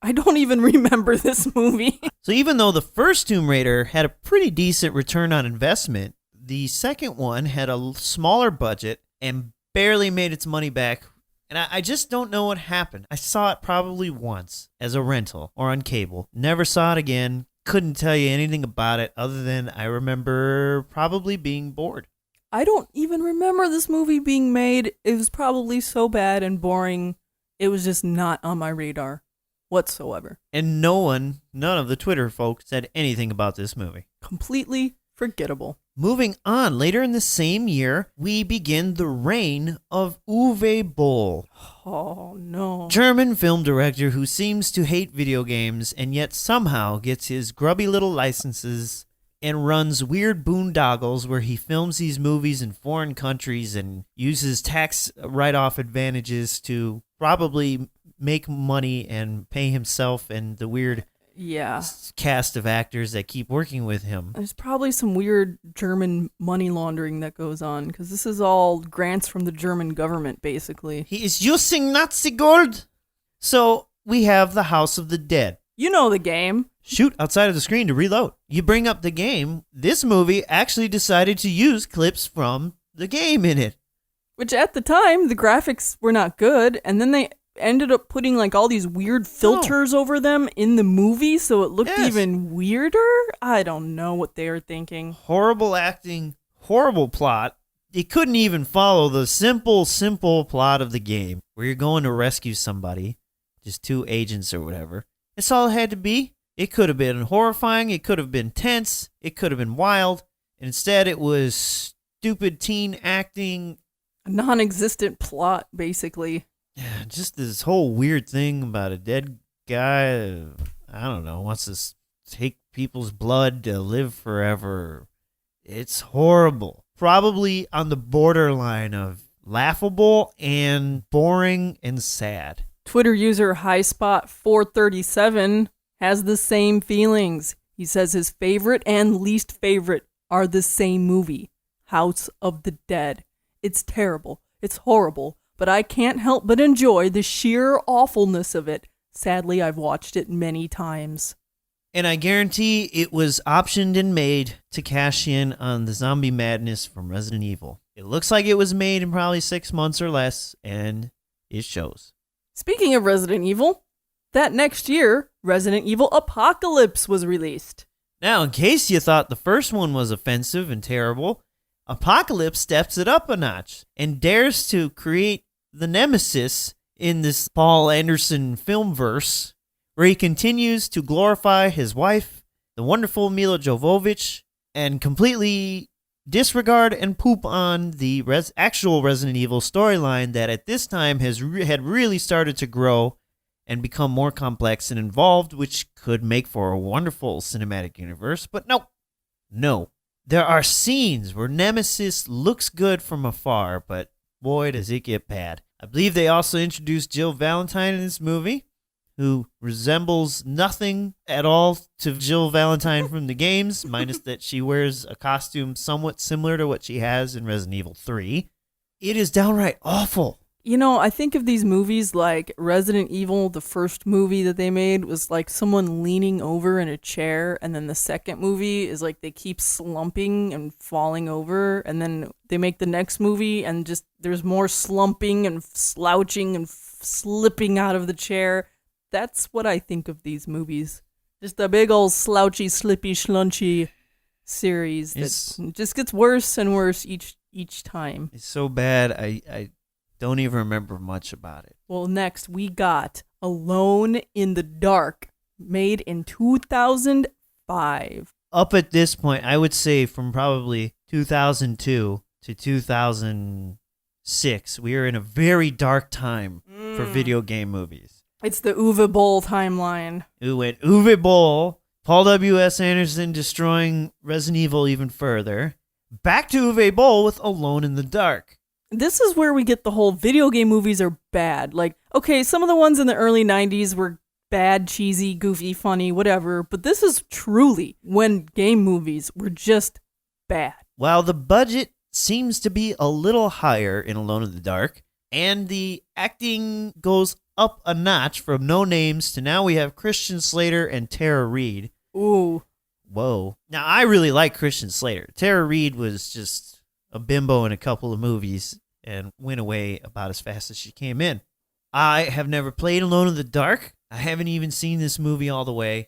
I don't even remember this movie. So even though the first Tomb Raider had a pretty decent return on investment, the second one had a smaller budget and barely made its money back. And I just don't know what happened. I saw it probably once as a rental or on cable. Never saw it again. Couldn't tell you anything about it other than I remember probably being bored. I don't even remember this movie being made. It was probably so bad and boring. It was just not on my radar whatsoever. And none of the Twitter folks said anything about this movie. Completely forgettable. Moving on, later in the same year, we begin the reign of Uwe Boll. Oh, no. German film director who seems to hate video games and yet somehow gets his grubby little licenses and runs weird boondoggles where he films these movies in foreign countries and uses tax write-off advantages to probably make money and pay himself and the weird cast of actors that keep working with him. There's probably some weird German money laundering that goes on, because this is all grants from the German government, basically. He is using Nazi gold. So we have the House of the Dead. You know the game. Shoot outside of the screen to reload. You bring up the game. This movie actually decided to use clips from the game in it. Which at the time, the graphics were not good, and then they ended up putting like all these weird filters over them in the movie, so it looked even weirder. I don't know what they were thinking. Horrible acting, horrible plot. You couldn't even follow the simple plot of the game where you're going to rescue somebody, just two agents or whatever. That's all it had to be. It could have been horrifying, it could have been tense, it could have been wild, and instead it was stupid teen acting. A non-existent plot, basically. Yeah, just this whole weird thing about a dead guy, I don't know, wants to take people's blood to live forever. It's horrible. Probably on the borderline of laughable and boring and sad. Twitter user HighSpot437 has the same feelings. He says his favorite and least favorite are the same movie, House of the Dead. It's terrible. It's horrible. But I can't help but enjoy the sheer awfulness of it. Sadly, I've watched it many times. And I guarantee it was optioned and made to cash in on the zombie madness from Resident Evil. It looks like it was made in probably 6 months or less, and it shows. Speaking of Resident Evil, that next year, Resident Evil Apocalypse was released. Now, in case you thought the first one was offensive and terrible, Apocalypse steps it up a notch and dares to create the nemesis in this Paul Anderson film verse, where he continues to glorify his wife, the wonderful Mila Jovovich, and completely disregard and poop on the actual Resident Evil storyline that at this time had really started to grow and become more complex and involved, which could make for a wonderful cinematic universe. But no. There are scenes where Nemesis looks good from afar, but boy, does it get bad. I believe they also introduced Jill Valentine in this movie, who resembles nothing at all to Jill Valentine from the games, minus that she wears a costume somewhat similar to what she has in Resident Evil 3. It is downright awful. You know, I think of these movies like Resident Evil, the first movie that they made was like someone leaning over in a chair, and then the second movie is like they keep slumping and falling over, and then they make the next movie and just there's more slumping and slouching and slipping out of the chair. That's what I think of these movies. Just a big old slouchy, slippy, schlunchy series that just gets worse and worse each time. It's so bad, I don't even remember much about it. Well, next we got Alone in the Dark, made in 2005. Up at this point, I would say from probably 2002 to 2006, we are in a very dark time for video game movies. It's the Uwe Boll timeline. It went Uwe Boll, Paul W.S. Anderson destroying Resident Evil even further, back to Uwe Boll with Alone in the Dark. This is where we get the whole video game movies are bad. Like, okay, some of the ones in the early 90s were bad, cheesy, goofy, funny, whatever, but this is truly when game movies were just bad. While the budget seems to be a little higher in Alone in the Dark, and the acting goes up a notch from no names to now we have Christian Slater and Tara Reid. Ooh. Whoa. Now, I really like Christian Slater. Tara Reid was just a bimbo in a couple of movies and went away about as fast as she came in. I have never played Alone in the Dark. I haven't even seen this movie all the way.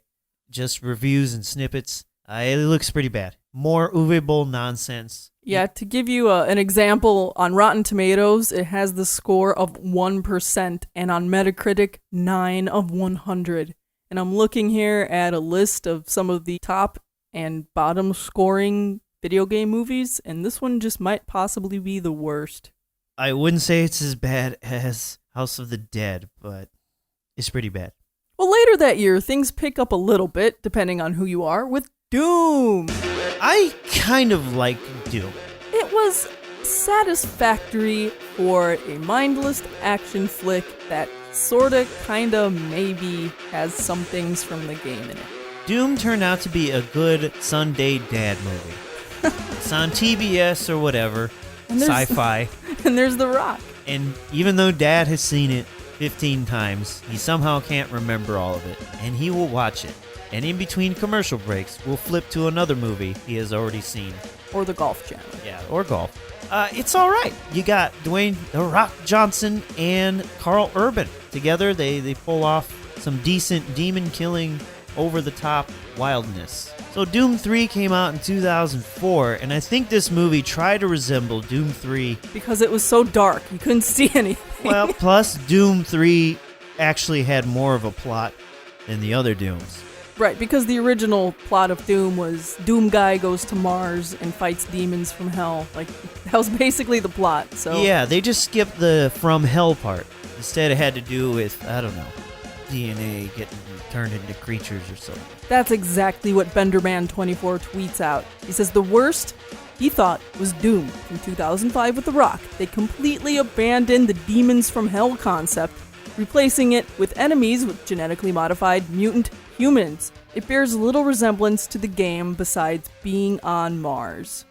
Just reviews and snippets. It looks pretty bad. More Uwe Boll nonsense. Yeah, to give you an example, on Rotten Tomatoes, it has the score of 1%, and on Metacritic, 9 of 100. And I'm looking here at a list of some of the top and bottom scoring video game movies, and this one just might possibly be the worst. I wouldn't say it's as bad as House of the Dead, but it's pretty bad. Well, later that year, things pick up a little bit, depending on who you are, with Doom. I kind of like Doom. It was satisfactory for a mindless action flick that sorta, kinda, maybe has some things from the game in it. Doom turned out to be a good Sunday dad movie. It's on TBS or whatever, sci-fi. And there's The Rock. And even though Dad has seen it 15 times, he somehow can't remember all of it. And he will watch it. And in between commercial breaks, we'll flip to another movie he has already seen. Or the Golf Channel. Yeah, or golf. It's all right. You got Dwayne The Rock Johnson and Carl Urban. Together, they pull off some decent demon-killing, over-the-top wildness. So Doom 3 came out in 2004, and I think this movie tried to resemble Doom 3. Because it was so dark, you couldn't see anything. Well, plus Doom 3 actually had more of a plot than the other Dooms. Right, because the original plot of Doom was Doom guy goes to Mars and fights demons from hell. Like, that was basically the plot, so... Yeah, they just skipped the from hell part. Instead, it had to do with, I don't know, DNA getting turned into creatures or something. That's exactly what Benderman24 tweets out. He says the worst he thought was Doom from 2005 with The Rock. They completely abandoned the demons from hell concept, replacing it with enemies with genetically modified mutant humans. It bears little resemblance to the game besides being on Mars.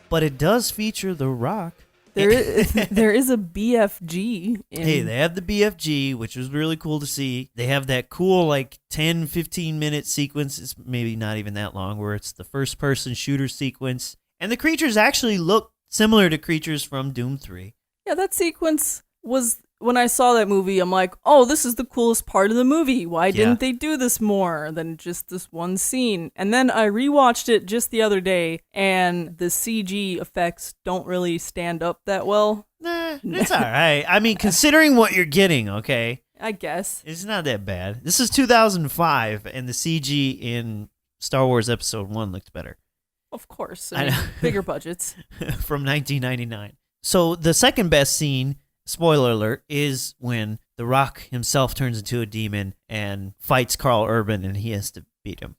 But it does feature The Rock. There is a BFG. Hey, they have the BFG, which was really cool to see. They have that cool, like, 10, 15-minute sequence. It's maybe not even that long, where it's the first-person shooter sequence. And the creatures actually look similar to creatures from Doom 3. Yeah, that sequence was... When I saw that movie, I'm like, oh, this is the coolest part of the movie. Why didn't they do this more than just this one scene? And then I rewatched it just the other day, and the CG effects don't really stand up that well. Nah, it's all right. I mean, considering what you're getting, okay? I guess. It's not that bad. This is 2005, and the CG in Star Wars Episode 1 looked better. Of course. I mean, bigger budgets. From 1999. So the second best scene... Spoiler alert, is when The Rock himself turns into a demon and fights Carl Urban and he has to beat him.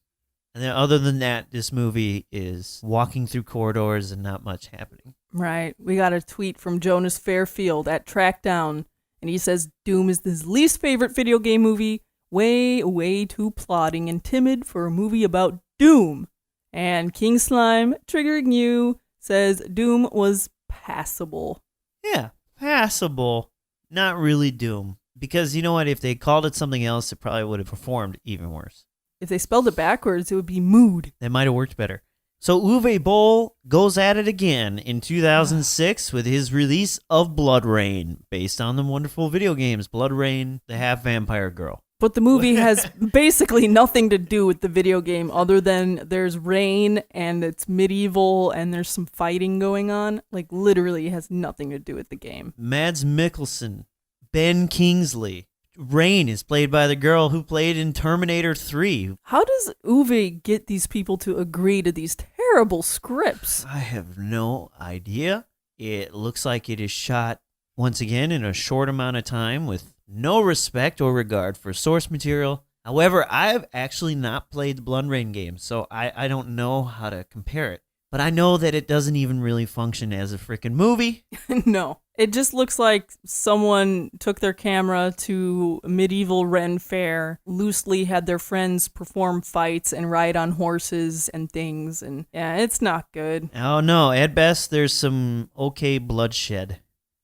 And then other than that, this movie is walking through corridors and not much happening. Right. We got a tweet from Jonas Fairfield at Trackdown, and he says Doom is his least favorite video game movie. Way too plotting and timid for a movie about Doom. And King Slime, triggering you, says Doom was passable. Yeah. Passable, not really Doom. Because you know what? If they called it something else, it probably would have performed even worse. If they spelled it backwards, it would be Mood. That might have worked better. So Uwe Boll goes at it again in 2006 with his release of BloodRayne, based on the wonderful video games BloodRayne, the half-vampire girl. But the movie has basically nothing to do with the video game other than there's rain and it's medieval and there's some fighting going on. Like, literally has nothing to do with the game. Mads Mikkelsen, Ben Kingsley. Rain is played by the girl who played in Terminator 3. How does Uwe get these people to agree to these terrible scripts? I have no idea. It looks like it is shot, once again, in a short amount of time with no respect or regard for source material. However, I've actually not played the BloodRayne game, so I don't know how to compare it. But I know that it doesn't even really function as a freaking movie. No. It just looks like someone took their camera to a medieval Ren fair, loosely had their friends perform fights and ride on horses and things, and yeah, it's not good. Oh no, at best there's some okay bloodshed.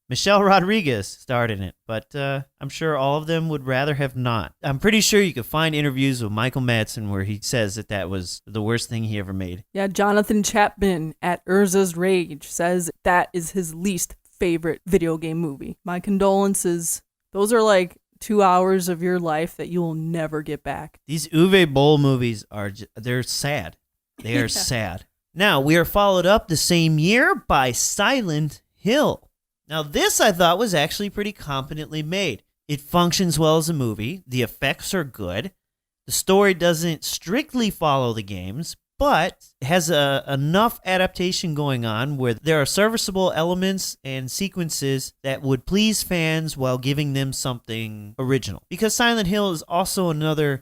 Michelle Rodriguez starred in it, but I'm sure all of them would rather have not. I'm pretty sure you could find interviews with Michael Madsen where he says that was the worst thing he ever made. Yeah, Jonathan Chapman at Urza's Rage says that is his least favorite video game movie. My condolences. Those are like 2 hours of your life that you will never get back. These Uwe Boll movies they're sad. They are sad. Now, we are followed up the same year by Silent Hill. Now, this I thought was actually pretty competently made. It functions well as a movie. The effects are good. The story doesn't strictly follow the games, but has enough adaptation going on where there are serviceable elements and sequences that would please fans while giving them something original. Because Silent Hill is also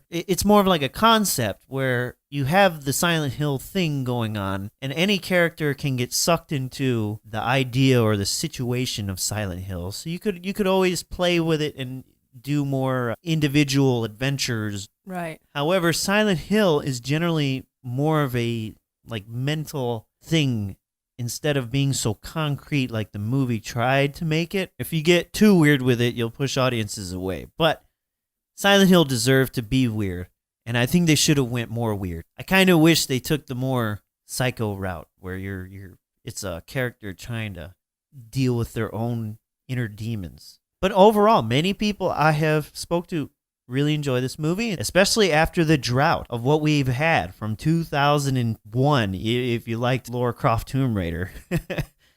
it's more of like a concept where you have the Silent Hill thing going on, and any character can get sucked into the idea or the situation of Silent Hill. So you could always play with it and do more individual adventures. Right. However, Silent Hill is generally more of a mental thing instead of being so concrete like the movie tried to make it. If you get too weird with it, you'll push audiences away. But Silent Hill deserved to be weird, and I think they should have went more weird. I kind of wish they took the more psycho route where it's a character trying to deal with their own inner demons. But overall, many people I have spoke to really enjoy this movie, especially after the drought of what we've had from 2001. If you liked Lara Croft Tomb Raider,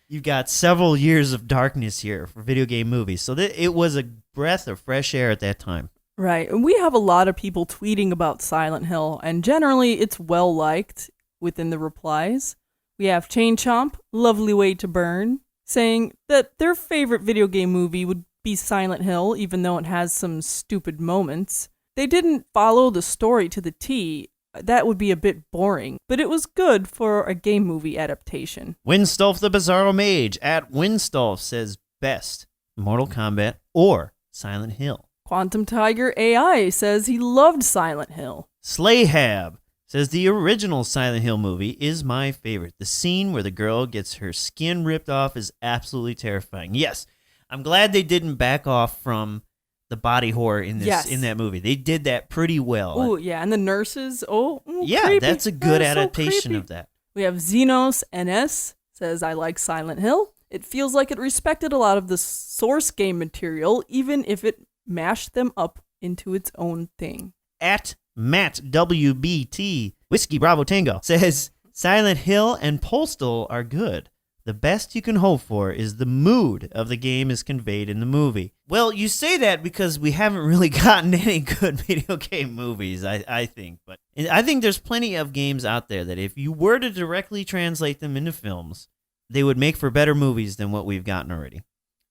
you've got several years of darkness here for video game movies. So it was a breath of fresh air at that time. Right. And we have a lot of people tweeting about Silent Hill, and generally it's well liked within the replies. We have Chain Chomp, Lovely Way to Burn, saying that their favorite video game movie would be Silent Hill, even though it has some stupid moments. They didn't follow the story to the T. That would be a bit boring, but it was good for a game movie adaptation. Winstolf the Bizarro Mage at Winstolf says best Mortal Kombat or Silent Hill. Quantum Tiger AI says he loved Silent Hill. Slayhab Says the original Silent Hill movie is my favorite. The scene where the girl gets her skin ripped off is absolutely terrifying. Yes, I'm glad they didn't back off from the body horror in that movie. They did that pretty well. Oh, yeah, and the nurses. Yeah, creepy. that's a good adaptation so of that. We have Xenos NS says, I like Silent Hill. It feels like it respected a lot of the source game material, even if it mashed them up into its own thing. At Matt WBT, Whiskey Bravo Tango, says, Silent Hill and Postal are good. The best you can hope for is the mood of the game is conveyed in the movie. Well, you say that because we haven't really gotten any good video game movies, I think. But I think there's plenty of games out there that if you were to directly translate them into films, they would make for better movies than what we've gotten already.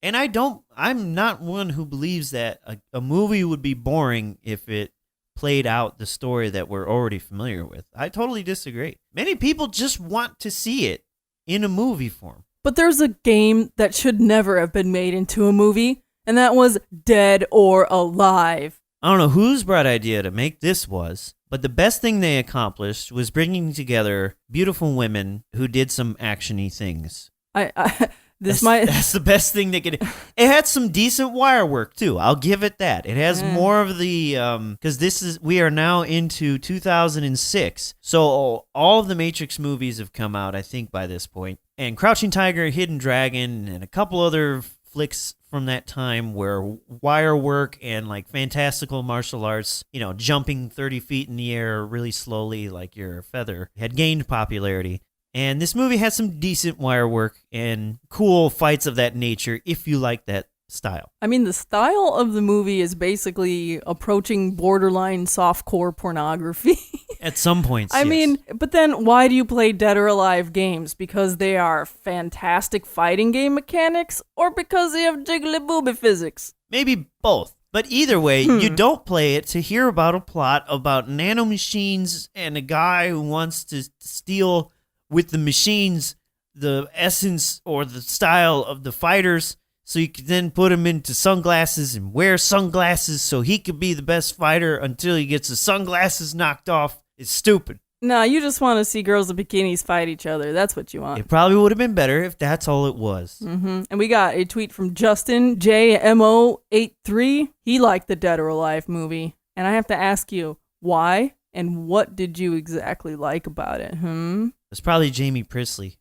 And I'm not one who believes that a movie would be boring if it played out the story that we're already familiar with. I totally disagree. Many people just want to see it in a movie form. But there's a game that should never have been made into a movie, and that was Dead or Alive. I don't know whose bright idea to make this was, but the best thing they accomplished was bringing together beautiful women who did some action-y things. That's the best thing they could. It had some decent wire work too. I'll give it that. It has more of the because we are now into 2006, so all of the Matrix movies have come out, I think, by this point, and Crouching Tiger, Hidden Dragon, and a couple other flicks from that time where wire work and like fantastical martial arts, jumping 30 feet in the air really slowly like you're a feather, had gained popularity. And this movie has some decent wire work and cool fights of that nature if you like that style. I mean, the style of the movie is basically approaching borderline softcore pornography. At some points, I mean, but then why do you play Dead or Alive games? Because they are fantastic fighting game mechanics or because they have jiggly booby physics? Maybe both. But either way, you don't play it to hear about a plot about nanomachines and a guy who wants to steal with the machines the essence or the style of the fighters, so you could then put him into sunglasses and wear sunglasses so he could be the best fighter until he gets his sunglasses knocked off. It's stupid. No, you just want to see girls in bikinis fight each other. That's what you want. It probably would have been better if that's all it was. Mm-hmm. And we got a tweet from Justin, JMO83. He liked the Dead or Alive movie. And I have to ask you, why and what did you exactly like about it? It's probably Jamie Presley.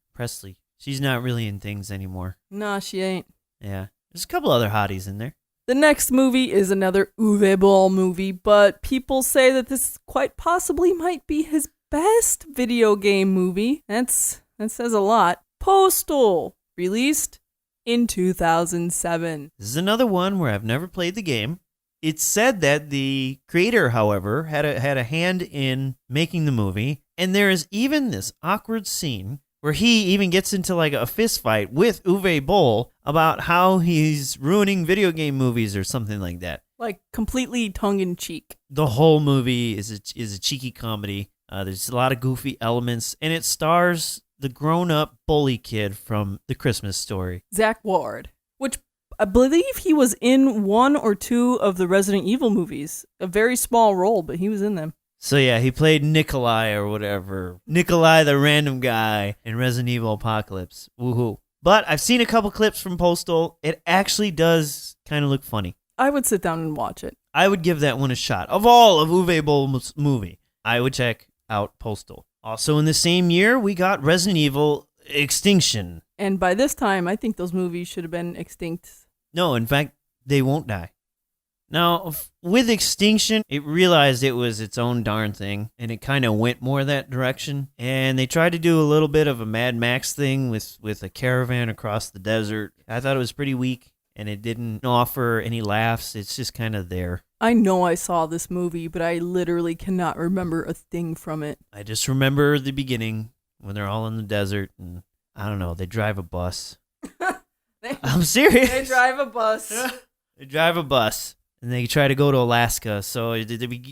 She's not really in things anymore. Nah, she ain't. Yeah. There's a couple other hotties in there. The next movie is another Uwe Boll movie, but people say that this quite possibly might be his best video game movie. That says a lot. Postal, released in 2007. This is another one where I've never played the game. It's said that the creator, however, had a hand in making the movie, and there is even this awkward scene where he even gets into like a fist fight with Uwe Boll about how he's ruining video game movies or something like that. Like completely tongue-in-cheek. The whole movie is a cheeky comedy. There's a lot of goofy elements, and it stars the grown-up bully kid from The Christmas Story. Zach Ward, which I believe he was in one or two of the Resident Evil movies. A very small role, but he was in them. So yeah, he played Nikolai or whatever. Nikolai the random guy in Resident Evil Apocalypse. Woohoo. But I've seen a couple clips from Postal. It actually does kind of look funny. I would sit down and watch it. I would give that one a shot. Of all of Uwe Boll's movie, I would check out Postal. Also in the same year, we got Resident Evil Extinction. And by this time, I think those movies should have been extinct. No, in fact, they won't die. Now, with Extinction, it realized it was its own darn thing, and it kind of went more that direction. And they tried to do a little bit of a Mad Max thing with a caravan across the desert. I thought it was pretty weak, and it didn't offer any laughs. It's just kind of there. I know I saw this movie, but I literally cannot remember a thing from it. I just remember the beginning when they're all in the desert, and I don't know, they drive a bus. I'm serious. They drive a bus. They drive a bus. And they try to go to Alaska, so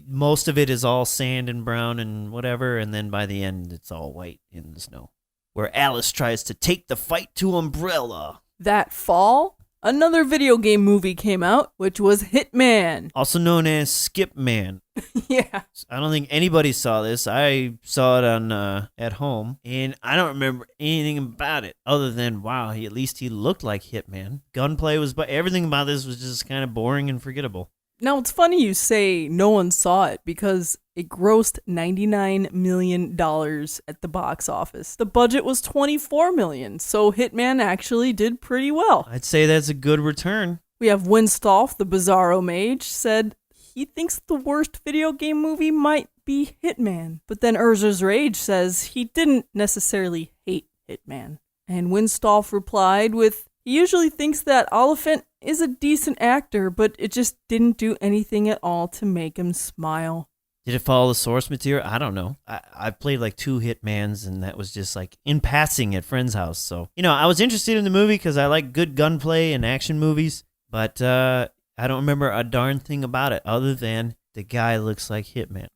most of it is all sand and brown and whatever, and then by the end, it's all white in the snow. Where Alice tries to take the fight to Umbrella. That fall, Another video game movie came out, which was Hitman. Also known as Skip Man. Yeah. I don't think anybody saw this. I saw it on at home, and I don't remember anything about it other than, wow, at least he looked like Hitman. Gunplay was, but everything about this was just kind of boring and forgettable. Now, it's funny you say no one saw it because it grossed $99 million at the box office. The budget was $24 million, so Hitman actually did pretty well. I'd say that's a good return. We have Winstolf, the Bizarro Mage, said he thinks the worst video game movie might be Hitman. But then Urzer's Rage says he didn't necessarily hate Hitman. And Winstolf replied with, he usually thinks that Oliphant is a decent actor, but it just didn't do anything at all to make him smile. Did it follow the source material? I don't know. I played like 2 Hitmans, and that was just like in passing at friend's house. So, I was interested in the movie because I like good gunplay and action movies, but I don't remember a darn thing about it other than the guy looks like Hitman.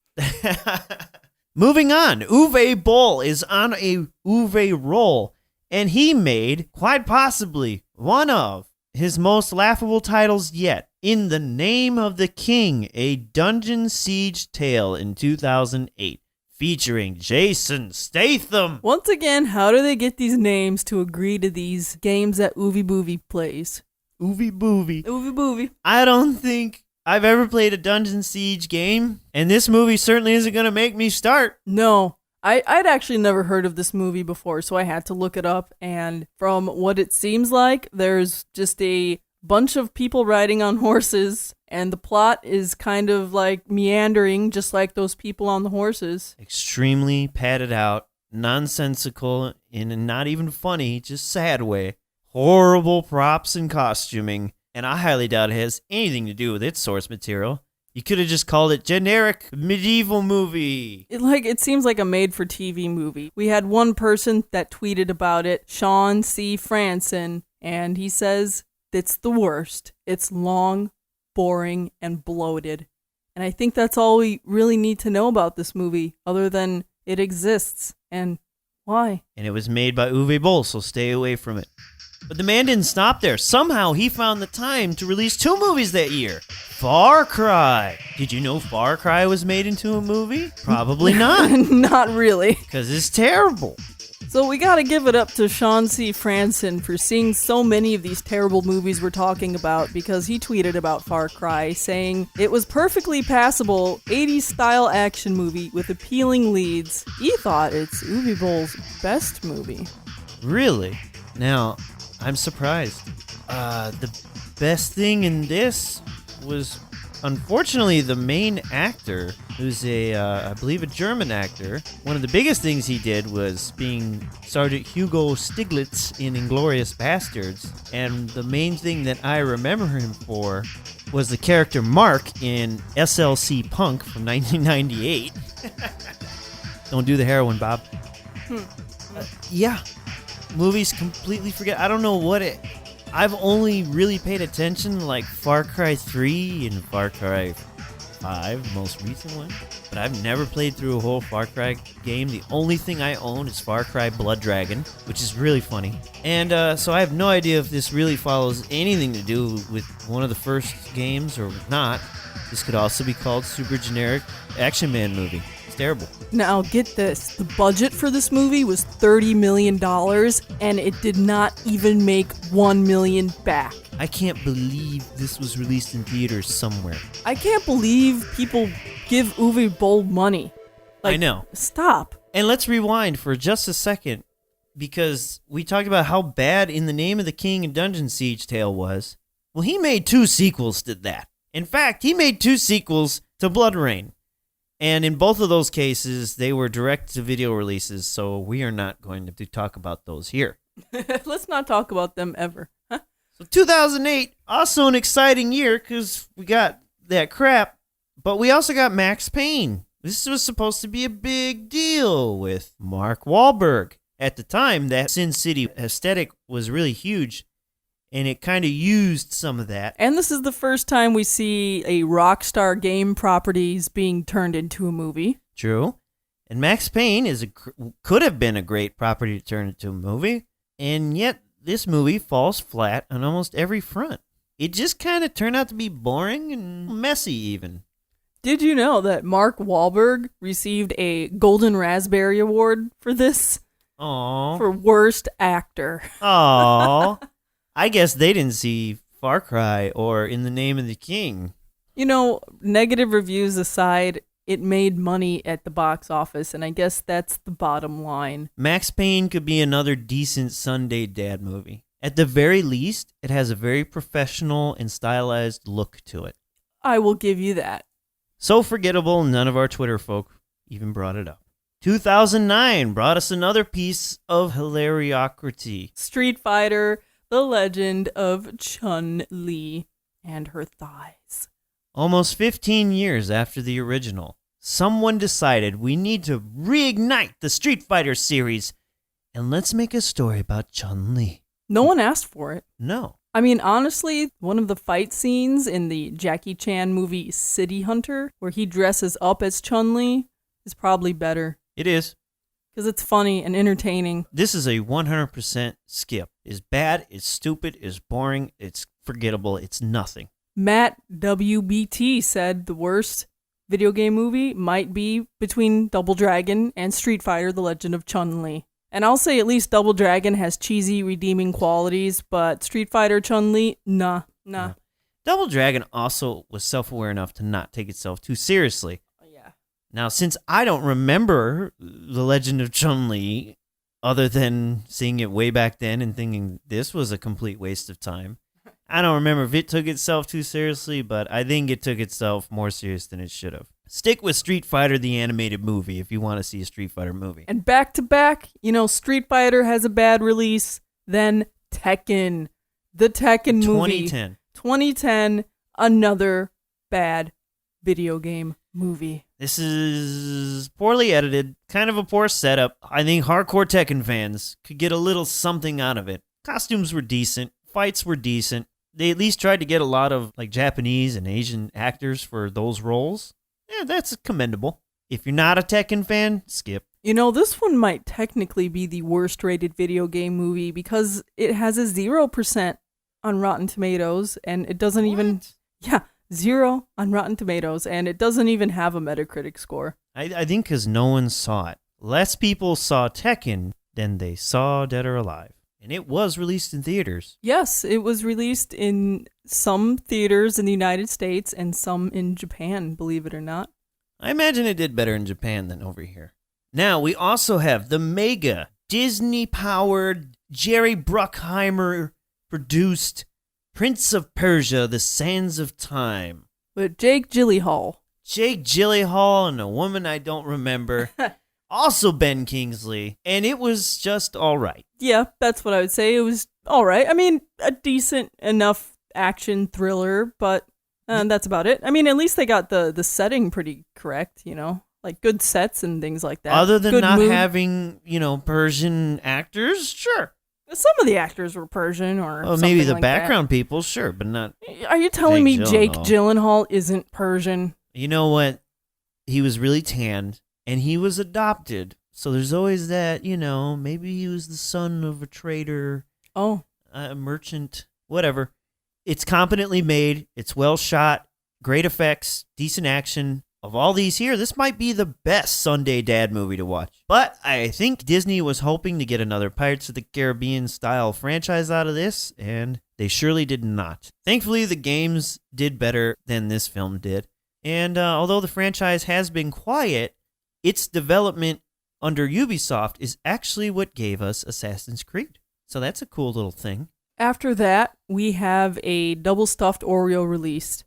Moving on, Uwe Boll is on a Uwe roll, and he made, quite possibly, one of his most laughable titles yet, In the Name of the King, a dungeon siege tale in 2008, featuring Jason Statham. Once again, how do they get these names to agree to these games that Uwe Boovie plays? Uwe Boovie. Uwe Boovie. I don't think I've ever played a dungeon siege game, and this movie certainly isn't going to make me start. No. I'd actually never heard of this movie before, so I had to look it up, and from what it seems like, there's just a bunch of people riding on horses, and the plot is kind of like meandering, just like those people on the horses. Extremely padded out, nonsensical, in a not even funny, just sad way. Horrible props and costuming, and I highly doubt it has anything to do with its source material. You could have just called it generic medieval movie. It seems like a made-for-TV movie. We had one person that tweeted about it, Sean C. Franson, and he says, it's the worst. It's long, boring, and bloated. And I think that's all we really need to know about this movie, other than it exists, and why. And it was made by Uwe Boll, so stay away from it. But the man didn't stop there. Somehow he found the time to release 2 movies that year. Far Cry. Did you know Far Cry was made into a movie? Probably not. Not really. Because it's terrible. So we gotta give it up to Sean C. Franson for seeing so many of these terrible movies we're talking about, because he tweeted about Far Cry saying, it was perfectly passable 80s style action movie with appealing leads. He thought it's Uwe Boll's best movie. Really? Now, I'm surprised. The best thing in this was, unfortunately, the main actor, who's I believe a German actor. One of the biggest things he did was being Sergeant Hugo Stiglitz in Inglourious Bastards. And the main thing that I remember him for was the character Mark in SLC Punk from 1998. Don't do the heroin, Bob. Yeah. Movies completely forget. I don't know what it... I've only really paid attention to like Far Cry 3 and Far Cry 5, the most recent one. But I've never played through a whole Far Cry game. The only thing I own is Far Cry Blood Dragon, which is really funny. And so I have no idea if this really follows anything to do with one of the first games or not. This could also be called super generic Action Man movie. It's terrible. Now, get this. The budget for this movie was $30 million, and it did not even make $1 million back. I can't believe this was released in theaters somewhere. I can't believe people give Uwe Boll money. I know. Stop. And let's rewind for just a second, because we talked about how bad In the Name of the King and Dungeon Siege Tale was. Well, he made 2 sequels to that. In fact, he made 2 sequels to BloodRayne. And in both of those cases, they were direct-to-video releases, so we are not going to talk about those here. Let's not talk about them ever. Huh? So 2008, also an exciting year, because we got that crap, but we also got Max Payne. This was supposed to be a big deal with Mark Wahlberg. At the time, that Sin City aesthetic was really huge, and it kind of used some of that. And this is the first time we see a Rockstar game properties being turned into a movie. True. And Max Payne could have been a great property to turn into a movie, and yet this movie falls flat on almost every front. It just kind of turned out to be boring and messy even. Did you know that Mark Wahlberg received a Golden Raspberry Award for this? Aww. For worst actor. Aww. I guess they didn't see Far Cry or In the Name of the King. You know, negative reviews aside, it made money at the box office, and I guess that's the bottom line. Max Payne could be another decent Sunday dad movie. At the very least, it has a very professional and stylized look to it. I will give you that. So forgettable, none of our Twitter folk even brought it up. 2009 brought us another piece of hilariocrity. Street Fighter, The Legend of Chun-Li and her thighs. Almost 15 years after the original, someone decided we need to reignite the Street Fighter series, and let's make a story about Chun-Li. No one asked for it. No. I mean, honestly, one of the fight scenes in the Jackie Chan movie City Hunter, where he dresses up as Chun-Li, is probably better. It is. Because it's funny and entertaining. This is a 100% skip. It's bad, it's stupid, it's boring, it's forgettable, it's nothing. Matt WBT said the worst video game movie might be between Double Dragon and Street Fighter: The Legend of Chun-Li. And I'll say at least Double Dragon has cheesy, redeeming qualities, but Street Fighter Chun-Li, nah. Double Dragon also was self-aware enough to not take itself too seriously. Yeah. Now, since I don't remember The Legend of Chun-Li, other than seeing it way back then and thinking this was a complete waste of time, I don't remember if it took itself too seriously, but I think it took itself more serious than it should have. Stick with Street Fighter, the animated movie, if you want to see a Street Fighter movie. And back to back, Street Fighter has a bad release, then Tekken. The Tekken movie. 2010, another bad video game movie. This is poorly edited, kind of a poor setup. I think hardcore Tekken fans could get a little something out of it. Costumes were decent, fights were decent. They at least tried to get a lot of Japanese and Asian actors for those roles. Yeah, that's commendable. If you're not a Tekken fan, skip. This one might technically be the worst rated video game movie because it has a 0% on Rotten Tomatoes and it doesn't even... Yeah, 0 on Rotten Tomatoes and it doesn't even have a Metacritic score. I think because no one saw it. Less people saw Tekken than they saw Dead or Alive. And it was released in theaters. Yes, it was released in some theaters in the United States and some in Japan, believe it or not. I imagine it did better in Japan than over here. Now, we also have the mega Disney-powered, Jerry Bruckheimer-produced Prince of Persia, The Sands of Time. With Jake Gyllenhaal. Jake Gyllenhaal and a woman I don't remember. Also Ben Kingsley, and it was just all right. Yeah, that's what I would say. It was all right. I mean, a decent enough action thriller, but that's about it. I mean, at least they got the setting pretty correct, good sets and things like that. Other than good not mood. having, Persian actors, sure. Some of the actors were Persian or something maybe the like background people, sure, but not. Are you telling me Jake Gyllenhaal. Gyllenhaal isn't Persian? You know what? He was really tanned. And he was adopted. So there's always that, maybe he was the son of a trader. Oh. A merchant. Whatever. It's competently made. It's well shot. Great effects. Decent action. Of all these here, this might be the best Sunday dad movie to watch. But I think Disney was hoping to get another Pirates of the Caribbean style franchise out of this, and they surely did not. Thankfully, the games did better than this film did. And although the franchise has been quiet, its development under Ubisoft is actually what gave us Assassin's Creed. So that's a cool little thing. After that, we have a double stuffed Oreo release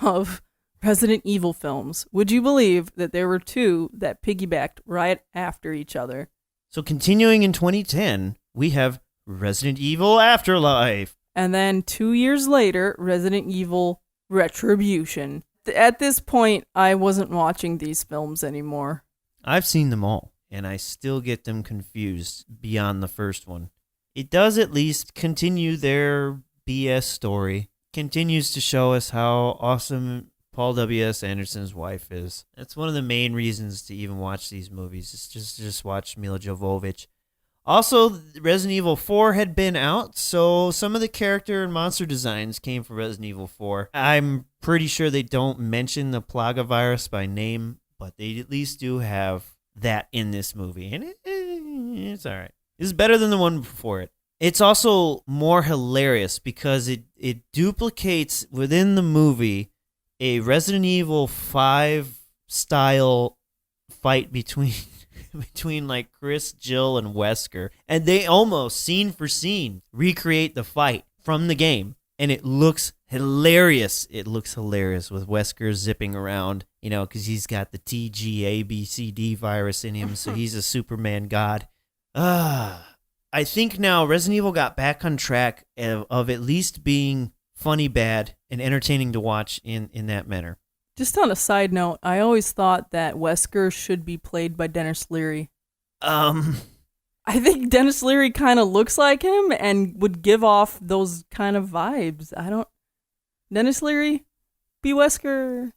of Resident Evil films. Would you believe that there were two that piggybacked right after each other? So continuing in 2010, we have Resident Evil Afterlife. And then 2 years later, Resident Evil Retribution. At this point, I wasn't watching these films anymore. I've seen them all, and I still get them confused beyond the first one. It does at least continue their BS story. Continues to show us how awesome Paul W.S. Anderson's wife is. That's one of the main reasons to even watch these movies. Is just watch Mila Jovovich. Also, Resident Evil 4 had been out, so some of the character and monster designs came from Resident Evil 4. I'm pretty sure they don't mention the Plaga virus by name, but they at least do have that in this movie, and it's all right. It's better than the one before it. It's also more hilarious because it duplicates within the movie a Resident Evil 5 style fight between like Chris, Jill, and Wesker. And they almost, scene for scene, recreate the fight from the game. And it looks hilarious. It looks hilarious with Wesker zipping around, because he's got the TGABCD virus in him, so he's a Superman god. I think now Resident Evil got back on track of at least being funny bad and entertaining to watch in that manner. Just on a side note, I always thought that Wesker should be played by Dennis Leary. I think Dennis Leary kind of looks like him and would give off those kind of vibes. Dennis Leary, be Wesker.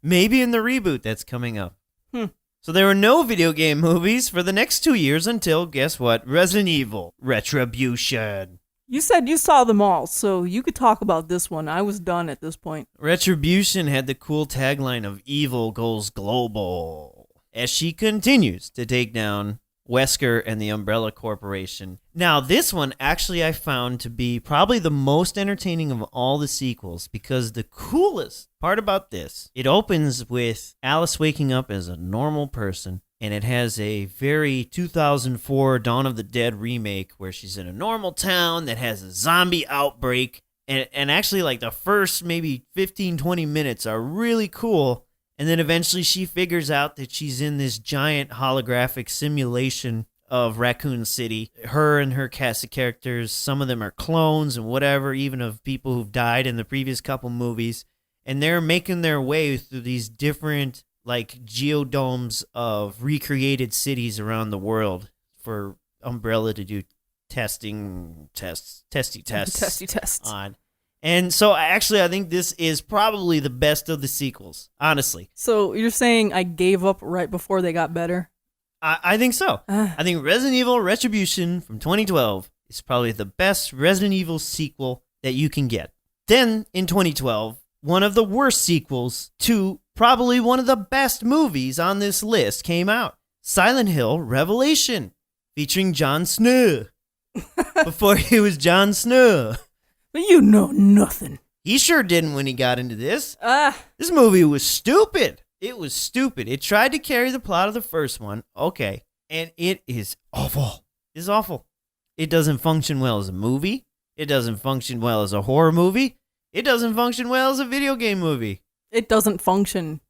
Maybe in the reboot that's coming up. So there were no video game movies for the next 2 years until, guess what? Resident Evil Retribution. You said you saw them all, so you could talk about this one. I was done at this point. Retribution had the cool tagline of "Evil goes global" as she continues to take down Wesker and the Umbrella Corporation. Now, this one actually I found to be probably the most entertaining of all the sequels, because the coolest part about this, it opens with Alice waking up as a normal person, and it has a very 2004 Dawn of the Dead remake where she's in a normal town that has a zombie outbreak, and actually like the first maybe 15-20 minutes are really cool. And then eventually she figures out that she's in this giant holographic simulation of Raccoon City. Her and her cast of characters, some of them are clones and whatever, even of people who've died in the previous couple movies. And they're making their way through these different, like, geodomes of recreated cities around the world for Umbrella to do testy tests on. And so, actually, I think this is probably the best of the sequels, honestly. So, you're saying I gave up right before they got better? I think so. I think Resident Evil Retribution from 2012 is probably the best Resident Evil sequel that you can get. Then, in 2012, one of the worst sequels to probably one of the best movies on this list came out. Silent Hill Revelation, featuring Jon Snow. Before he was Jon Snow. But you know nothing. He sure didn't when he got into this. This movie was stupid. It was stupid. It tried to carry the plot of the first one. Okay. And it is awful. It's awful. It doesn't function well as a movie. It doesn't function well as a horror movie. It doesn't function well as a video game movie. It doesn't function.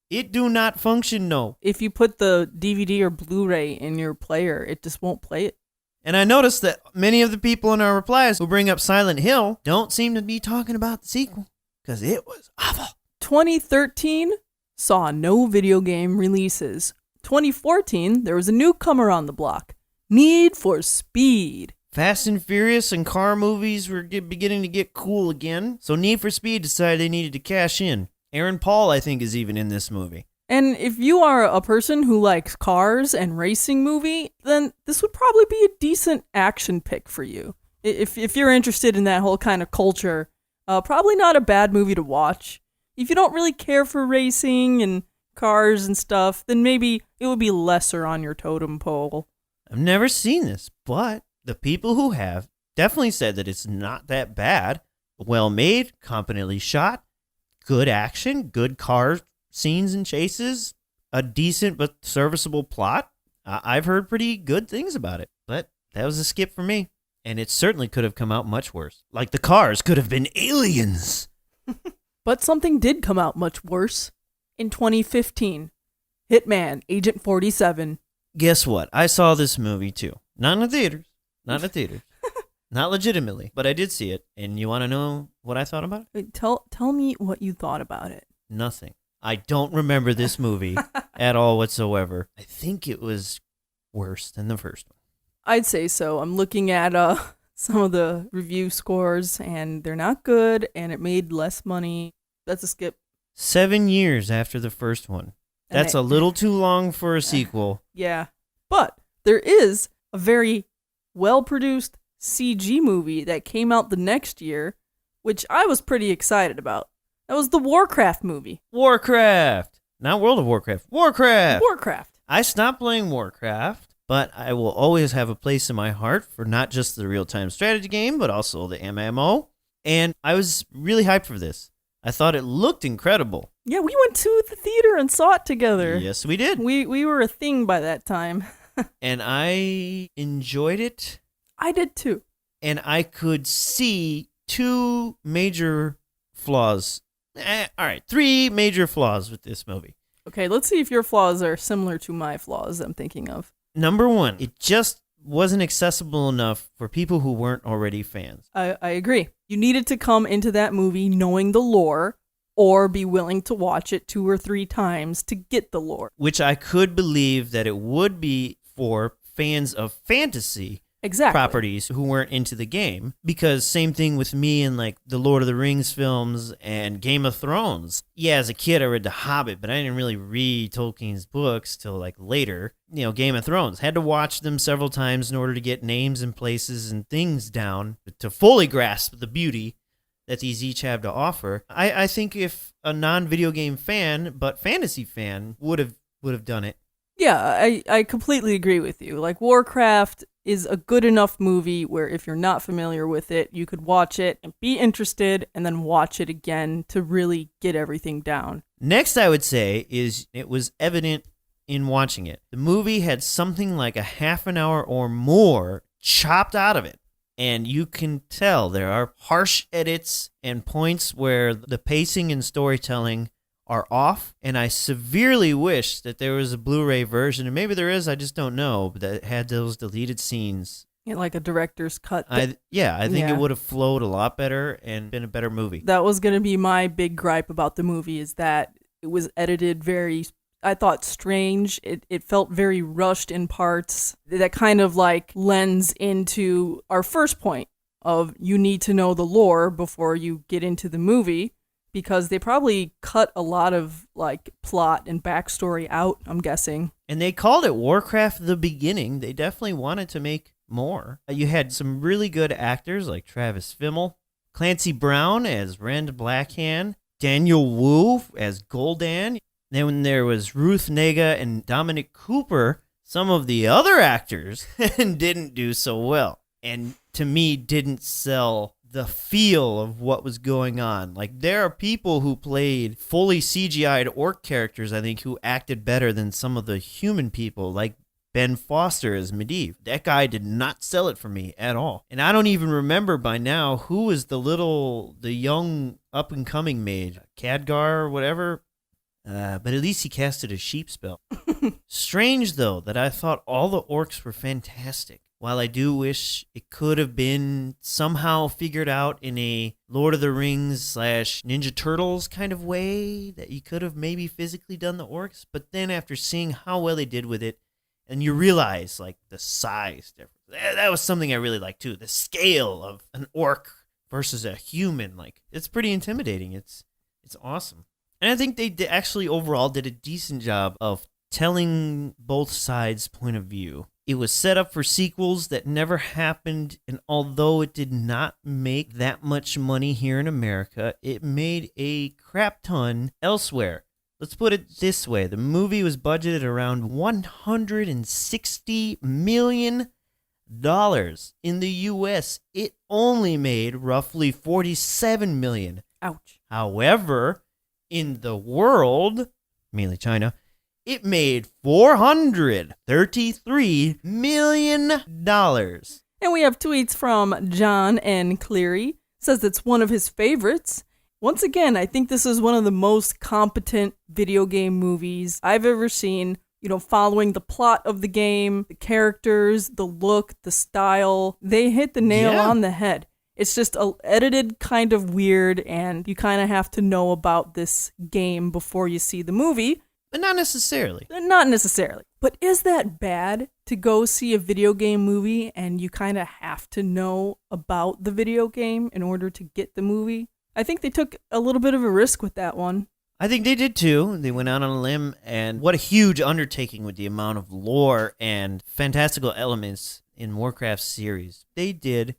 It do not function, no. If you put the DVD or Blu-ray in your player, it just won't play it. And I noticed that many of the people in our replies who bring up Silent Hill don't seem to be talking about the sequel, because it was awful. 2013 saw no video game releases. 2014, there was a newcomer on the block, Need for Speed. Fast and Furious and car movies were beginning to get cool again, so Need for Speed decided they needed to cash in. Aaron Paul, I think, is even in this movie. And if you are a person who likes cars and racing movie, then this would probably be a decent action pick for you. If you're interested in that whole kind of culture, probably not a bad movie to watch. If you don't really care for racing and cars and stuff, then maybe it would be lesser on your totem pole. I've never seen this, but the people who have definitely said that it's not that bad. Well made, competently shot, good action, good car scenes and chases, a decent but serviceable plot. I've heard pretty good things about it, but that was a skip for me. And it certainly could have come out much worse. Like the cars could have been aliens. But something did come out much worse. In 2015, Hitman, Agent 47. Guess what? I saw this movie too. Not in the theaters. Not legitimately, but I did see it. And you want to know what I thought about it? Wait, tell me what you thought about it. Nothing. I don't remember this movie at all whatsoever. I think it was worse than the first one. I'd say so. I'm looking at some of the review scores, and they're not good, and it made less money. That's a skip. 7 years after the first one. That's a little too long for a sequel. Yeah. But there is a very well-produced CG movie that came out the next year, which I was pretty excited about. That was the Warcraft movie. Warcraft! Not World of Warcraft. Warcraft! Warcraft. I stopped playing Warcraft, but I will always have a place in my heart for not just the real-time strategy game, but also the MMO. And I was really hyped for this. I thought it looked incredible. Yeah, we went to the theater and saw it together. Yes, we did. We were a thing by that time. And I enjoyed it. I did too. And I could see two major flaws. All right, three major flaws with this movie. Okay, let's see if your flaws are similar to my flaws I'm thinking of. Number one, it just wasn't accessible enough for people who weren't already fans. I agree. You needed to come into that movie knowing the lore or be willing to watch it 2 or 3 times to get the lore. Which I could believe that it would be for fans of fantasy properties who weren't into the game. Because same thing with me and like the Lord of the Rings films and Game of Thrones. Yeah, as a kid I read The Hobbit, but I didn't really read Tolkien's books till like later. You know, Game of Thrones. Had to watch them several times in order to get names and places and things down to fully grasp the beauty that these each have to offer. I think if a non-video game fan, but fantasy fan, would have done it. Yeah, I completely agree with you. Like, Warcraft is a good enough movie where if you're not familiar with it, you could watch it and be interested and then watch it again to really get everything down. Next, I would say, is it was evident in watching it. The movie had something like a half an hour or more chopped out of it. And you can tell there are harsh edits and points where the pacing and storytelling are off, and I severely wish that there was a Blu-ray version, and maybe there is, I just don't know, but that had those deleted scenes. Yeah, like a director's cut. I think it would have flowed a lot better and been a better movie. That was going to be my big gripe about the movie, is that it was edited very, I thought, strange. It felt very rushed in parts. That kind of like lends into our first point of you need to know the lore before you get into the movie. Because they probably cut a lot of like plot and backstory out, I'm guessing. And they called it Warcraft the beginning. They definitely wanted to make more. You had some really good actors like Travis Fimmel, Clancy Brown as Rand Blackhand, Daniel Wu as Gul'dan. Then when there was Ruth Negga and Dominic Cooper, some of the other actors didn't do so well. And to me, didn't sell the feel of what was going on. Like, there are people who played fully CGI'd orc characters, I think, who acted better than some of the human people, like Ben Foster as Medivh. That guy did not sell it for me at all. And I don't even remember by now who was the young up-and-coming mage, Khadgar or whatever. But at least he casted a sheep spell. Strange, though, that I thought all the orcs were fantastic. While I do wish it could have been somehow figured out in a Lord of the Rings / Ninja Turtles kind of way, that you could have maybe physically done the orcs, but then after seeing how well they did with it, and you realize like the size difference, that was something I really liked too. The scale of an orc versus a human, like, it's pretty intimidating. It's awesome. And I think they actually overall did a decent job of telling both sides' point of view. It was set up for sequels that never happened, and although it did not make that much money here in America, it made a crap ton elsewhere. Let's put it this way. The movie was budgeted around $160 million. In the U.S., it only made roughly $47 million. Ouch. However, in the world, mainly China, it made $433 million. And we have tweets from John N. Cleary. Says it's one of his favorites. Once again, I think this is one of the most competent video game movies I've ever seen. You know, following the plot of the game, the characters, the look, the style. They hit the nail on the head. It's just edited kind of weird, and you kind of have to know about this game before you see the movie. But not necessarily. Not necessarily. But is that bad to go see a video game movie and you kind of have to know about the video game in order to get the movie? I think they took a little bit of a risk with that one. I think they did too. They went out on a limb, and what a huge undertaking with the amount of lore and fantastical elements in Warcraft series. They did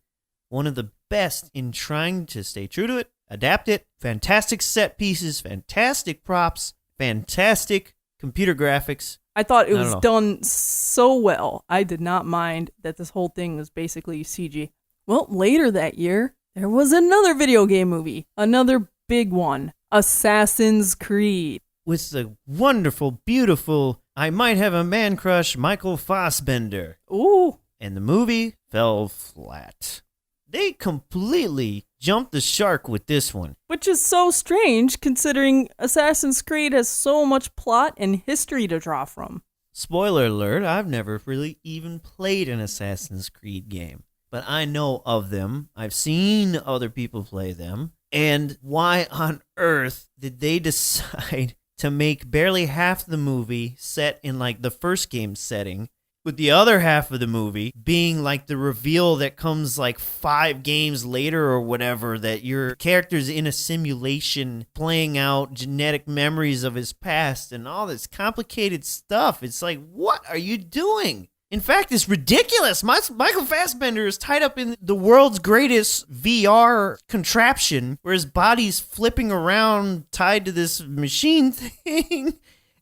one of the best in trying to stay true to it, adapt it, fantastic set pieces, fantastic props, fantastic computer graphics. I thought it was done so well. I did not mind that this whole thing was basically CG. Well, later that year, there was another video game movie, another big one, Assassin's Creed. With the wonderful, beautiful, I might have a man crush, Michael Fassbender. Ooh. And the movie fell flat. They completely jumped the shark with this one. Which is so strange, considering Assassin's Creed has so much plot and history to draw from. Spoiler alert, I've never really even played an Assassin's Creed game. But I know of them. I've seen other people play them. And why on earth did they decide to make barely half the movie set in like the first game setting, with the other half of the movie being like the reveal that comes like 5 games later or whatever, that your character's in a simulation playing out genetic memories of his past and all this complicated stuff. It's like, what are you doing? In fact, it's ridiculous. Michael Fassbender is tied up in the world's greatest VR contraption where his body's flipping around tied to this machine thing.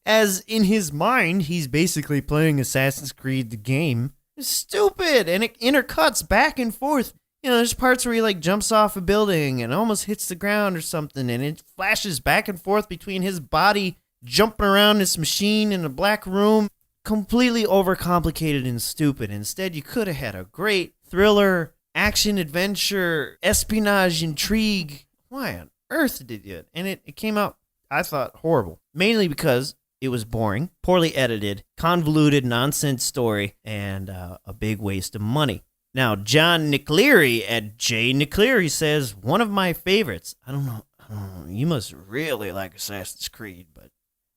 As in his mind, he's basically playing Assassin's Creed the game. It's stupid, and it intercuts back and forth. You know, there's parts where he like jumps off a building and almost hits the ground or something, and it flashes back and forth between his body jumping around this machine in a black room. Completely overcomplicated and stupid. Instead, you could have had a great thriller, action, adventure, espionage, intrigue. Why on earth did you? And it came out, I thought, horrible. Mainly because it was boring, poorly edited, convoluted nonsense story, and a big waste of money. Now, John Nicleary at J. Nicleary says, one of my favorites. I don't know. You must really like Assassin's Creed, but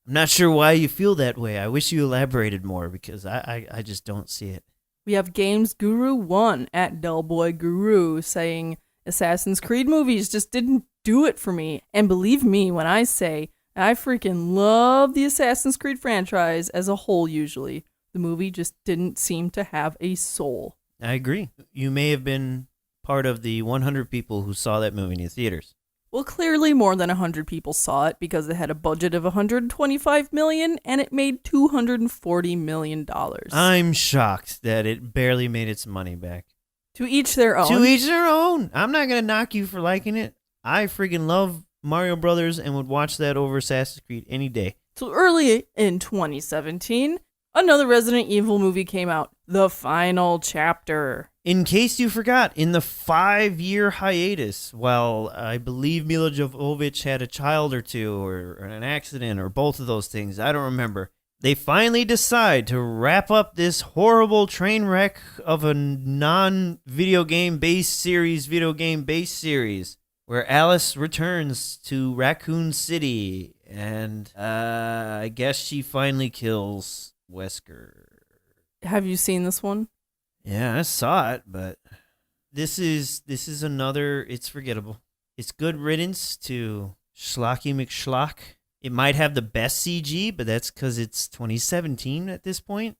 I'm not sure why you feel that way. I wish you elaborated more, because I just don't see it. We have Games Guru 1 at Delboy Guru saying, Assassin's Creed movies just didn't do it for me. And believe me when I say, I freaking love the Assassin's Creed franchise as a whole usually. The movie just didn't seem to have a soul. I agree. You may have been part of the 100 people who saw that movie in the theaters. Well, clearly more than 100 people saw it because it had a budget of $125 million and it made $240 million. I'm shocked that it barely made its money back. To each their own. To each their own. I'm not going to knock you for liking it. I freaking love Mario Brothers and would watch that over Assassin's Creed any day. So early in 2017, another Resident Evil movie came out, The Final Chapter. In case you forgot, in the 5-year hiatus, while I believe Mila Jovovich had a child or two, or an accident, or both of those things, I don't remember, they finally decide to wrap up this horrible train wreck of a non-video game-based series, where Alice returns to Raccoon City, and I guess she finally kills Wesker. Have you seen this one? Yeah, I saw it, but this is another, it's forgettable. It's good riddance to Schlocky McSchlock. It might have the best CG, but that's because it's 2017 at this point.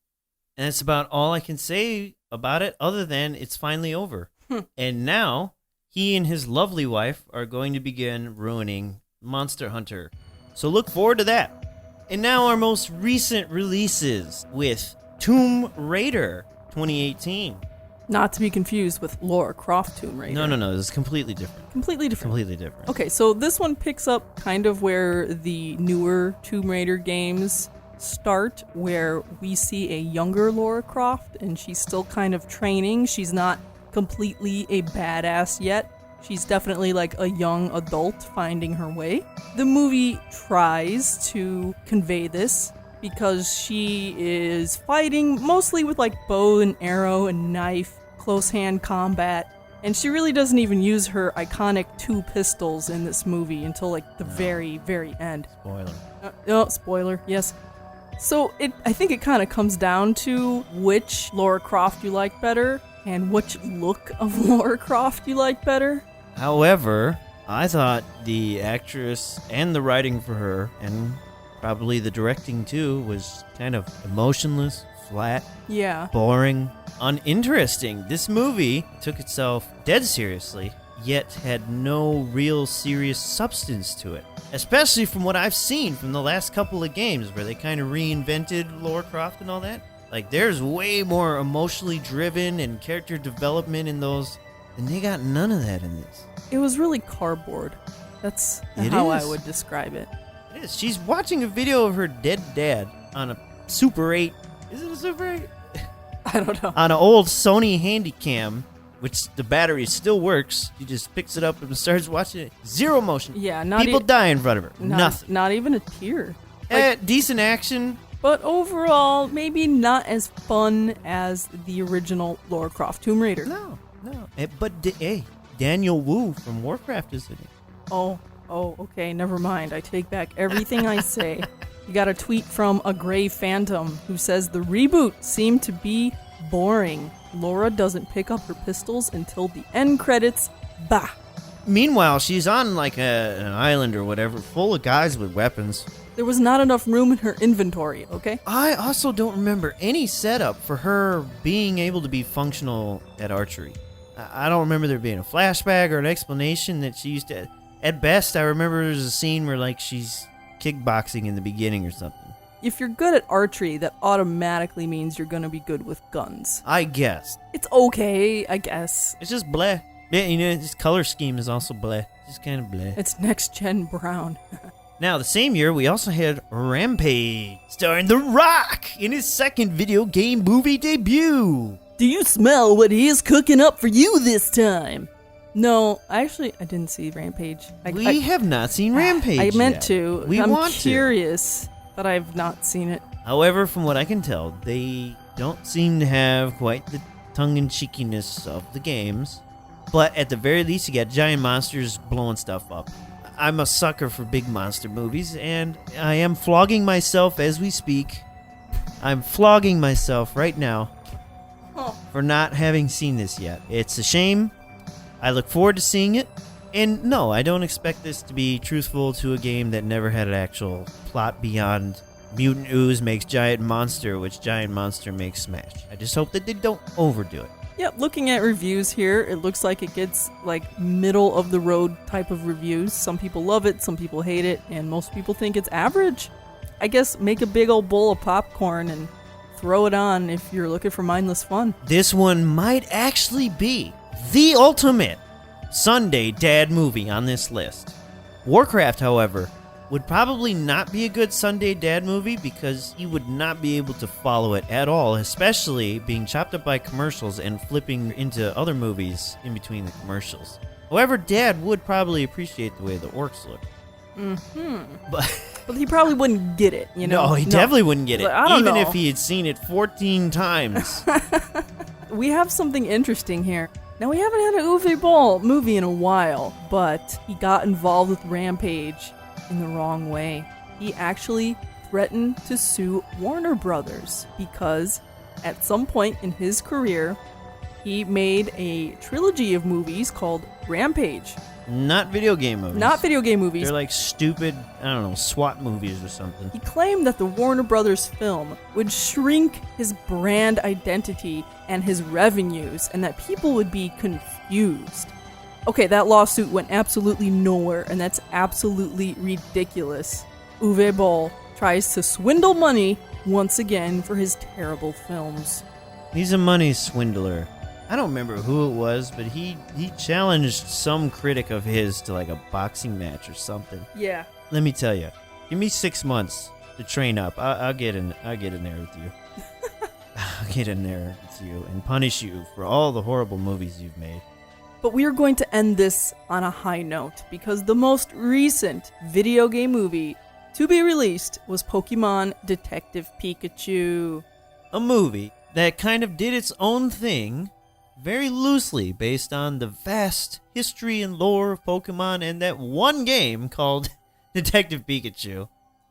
And that's about all I can say about it, other than it's finally over. And now, he and his lovely wife are going to begin ruining Monster Hunter. So look forward to that. And now our most recent releases with Tomb Raider 2018. Not to be confused with Lara Croft Tomb Raider. No, this is completely different. Completely different. Okay, so this one picks up kind of where the newer Tomb Raider games start, where we see a younger Lara Croft, and she's still kind of training. She's not completely a badass yet. She's definitely like a young adult finding her way. The movie tries to convey this, because she is fighting mostly with like bow and arrow and knife, close hand combat, and she really doesn't even use her iconic 2 pistols in this movie until like the very, very end. Spoiler. Spoiler, yes. So I think it kind of comes down to which Lara Croft you like better and which look of Lara Croft you like better. However, I thought the actress and the writing for her, and probably the directing too, was kind of emotionless, flat, Yeah. boring, uninteresting. This movie took itself dead seriously, yet had no real serious substance to it. Especially from what I've seen from the last couple of games where they kind of reinvented Lara Croft and all that. Like, there's way more emotionally driven and character development in those, and they got none of that in this. It was really cardboard. That's It how is. I would describe it. It is. She's watching a video of her dead dad on a Super 8. Is it a Super 8? I don't know. On an old Sony Handycam, which the battery still works. She just picks it up and starts watching it. Zero motion. Yeah, not People die in front of her. not, Nothing. Not even a tear. Decent action. But overall, maybe not as fun as the original Lara Croft Tomb Raider. No. But hey, Daniel Wu from Warcraft is in it. Oh, okay, never mind. I take back everything I say. You got a tweet from a Gray Phantom who says the reboot seemed to be boring. Lara doesn't pick up her pistols until the end credits. Bah. Meanwhile, she's on like an island or whatever, full of guys with weapons. There was not enough room in her inventory, okay? I also don't remember any setup for her being able to be functional at archery. I don't remember there being a flashback or an explanation that she used to. At best, I remember there's a scene where like she's kickboxing in the beginning or something. If you're good at archery, that automatically means you're gonna be good with guns. I guess. It's okay, I guess. It's just bleh. Yeah, you know, this color scheme is also bleh. Just kind of bleh. It's next-gen brown. Now, the same year, we also had Rampage, starring The Rock in his second video game movie debut. Do you smell what he is cooking up for you this time? No, I didn't see Rampage. We have not seen Rampage I meant yet. to. We I'm want curious, but I've not seen it. However, from what I can tell, they don't seem to have quite the tongue-in-cheekiness of the games. But at the very least, you got giant monsters blowing stuff up. I'm a sucker for big monster movies, and I am flogging myself as we speak. I'm flogging myself right now for not having seen this yet. It's a shame. I look forward to seeing it. And no, I don't expect this to be truthful to a game that never had an actual plot beyond mutant ooze makes giant monster, which giant monster makes smash. I just hope that they don't overdo it. Yep, looking at reviews here, it looks like it gets like middle of the road type of reviews. Some people love it, some people hate it, and most people think it's average. I guess make a big old bowl of popcorn and throw it on if you're looking for mindless fun. This one might actually be the ultimate Sunday dad movie on this list. Warcraft, however, would probably not be a good Sunday dad movie because you would not be able to follow it at all, especially being chopped up by commercials and flipping into other movies in between the commercials. However, Dad would probably appreciate the way the orcs look. But he probably wouldn't get it, you know? No, he definitely wouldn't get it, But I don't even know. if he had seen it 14 times. We have something interesting here. Now, we haven't had an Uwe Boll movie in a while, but he got involved with Rampage in the wrong way. He actually threatened to sue Warner Brothers because at some point in his career, he made a trilogy of movies called Rampage. Not video game movies. Not video game movies. They're like stupid, I don't know, SWAT movies or something. He claimed that the Warner Brothers film would shrink his brand identity and his revenues, and that people would be confused. Okay, that lawsuit went absolutely nowhere, and that's absolutely ridiculous. Uwe Boll tries to swindle money once again for his terrible films. He's a money swindler. I don't remember who it was, but he challenged some critic of his to like a boxing match or something. Yeah. Let me tell you, give me 6 months to train up. I'll get in there with you. I'll get in there with you and punish you for all the horrible movies you've made. But we are going to end this on a high note because the most recent video game movie to be released was Pokemon Detective Pikachu. A movie that kind of did its own thing, very loosely based on the vast history and lore of Pokemon and that one game called Detective Pikachu.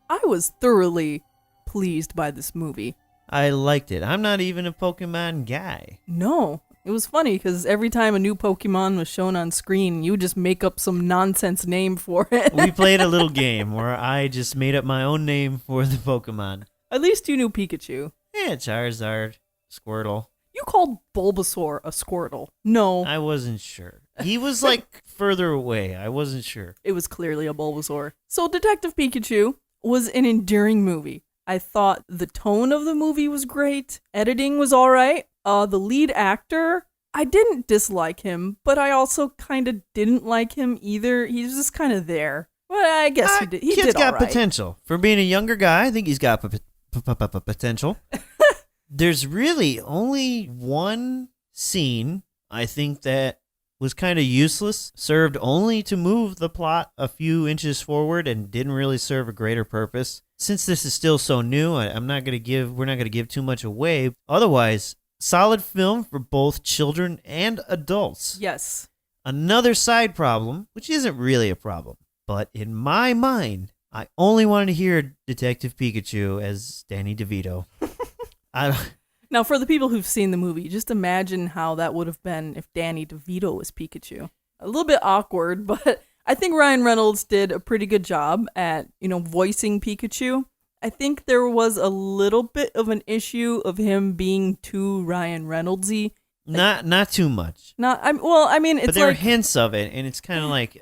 I was thoroughly pleased by this movie. I liked it. I'm not even a Pokemon guy. No, It was funny because every time a new Pokemon was shown on screen, you would just make up some nonsense name for it. We played a little game where I just made up my own name for the Pokemon. At least you knew Pikachu. Yeah, Charizard, Squirtle. You called Bulbasaur a Squirtle. No. I wasn't sure. He was like further away. I wasn't sure. It was clearly a Bulbasaur. So Detective Pikachu was an endearing movie. I thought the tone of the movie was great. Editing was all right. The lead actor, I didn't dislike him, but I also kind of didn't like him either. He's just kind of there. Well, I guess he did. He Kid's did all got right. potential. For being a younger guy, I think he's got potential. There's really only one scene, I think, that was kind of useless, served only to move the plot a few inches forward and didn't really serve a greater purpose. Since this is still so new, we're not going to give too much away. Otherwise, solid film for both children and adults. Yes. Another side problem, which isn't really a problem, but in my mind, I only wanted to hear Detective Pikachu as Danny DeVito. Now, for the people who've seen the movie, just imagine how that would have been if Danny DeVito was Pikachu. A little bit awkward, but I think Ryan Reynolds did a pretty good job at, voicing Pikachu. I think there was a little bit of an issue of him being too Ryan Reynolds-y. Not too much. It's but there are like hints of it, and it's kind of like,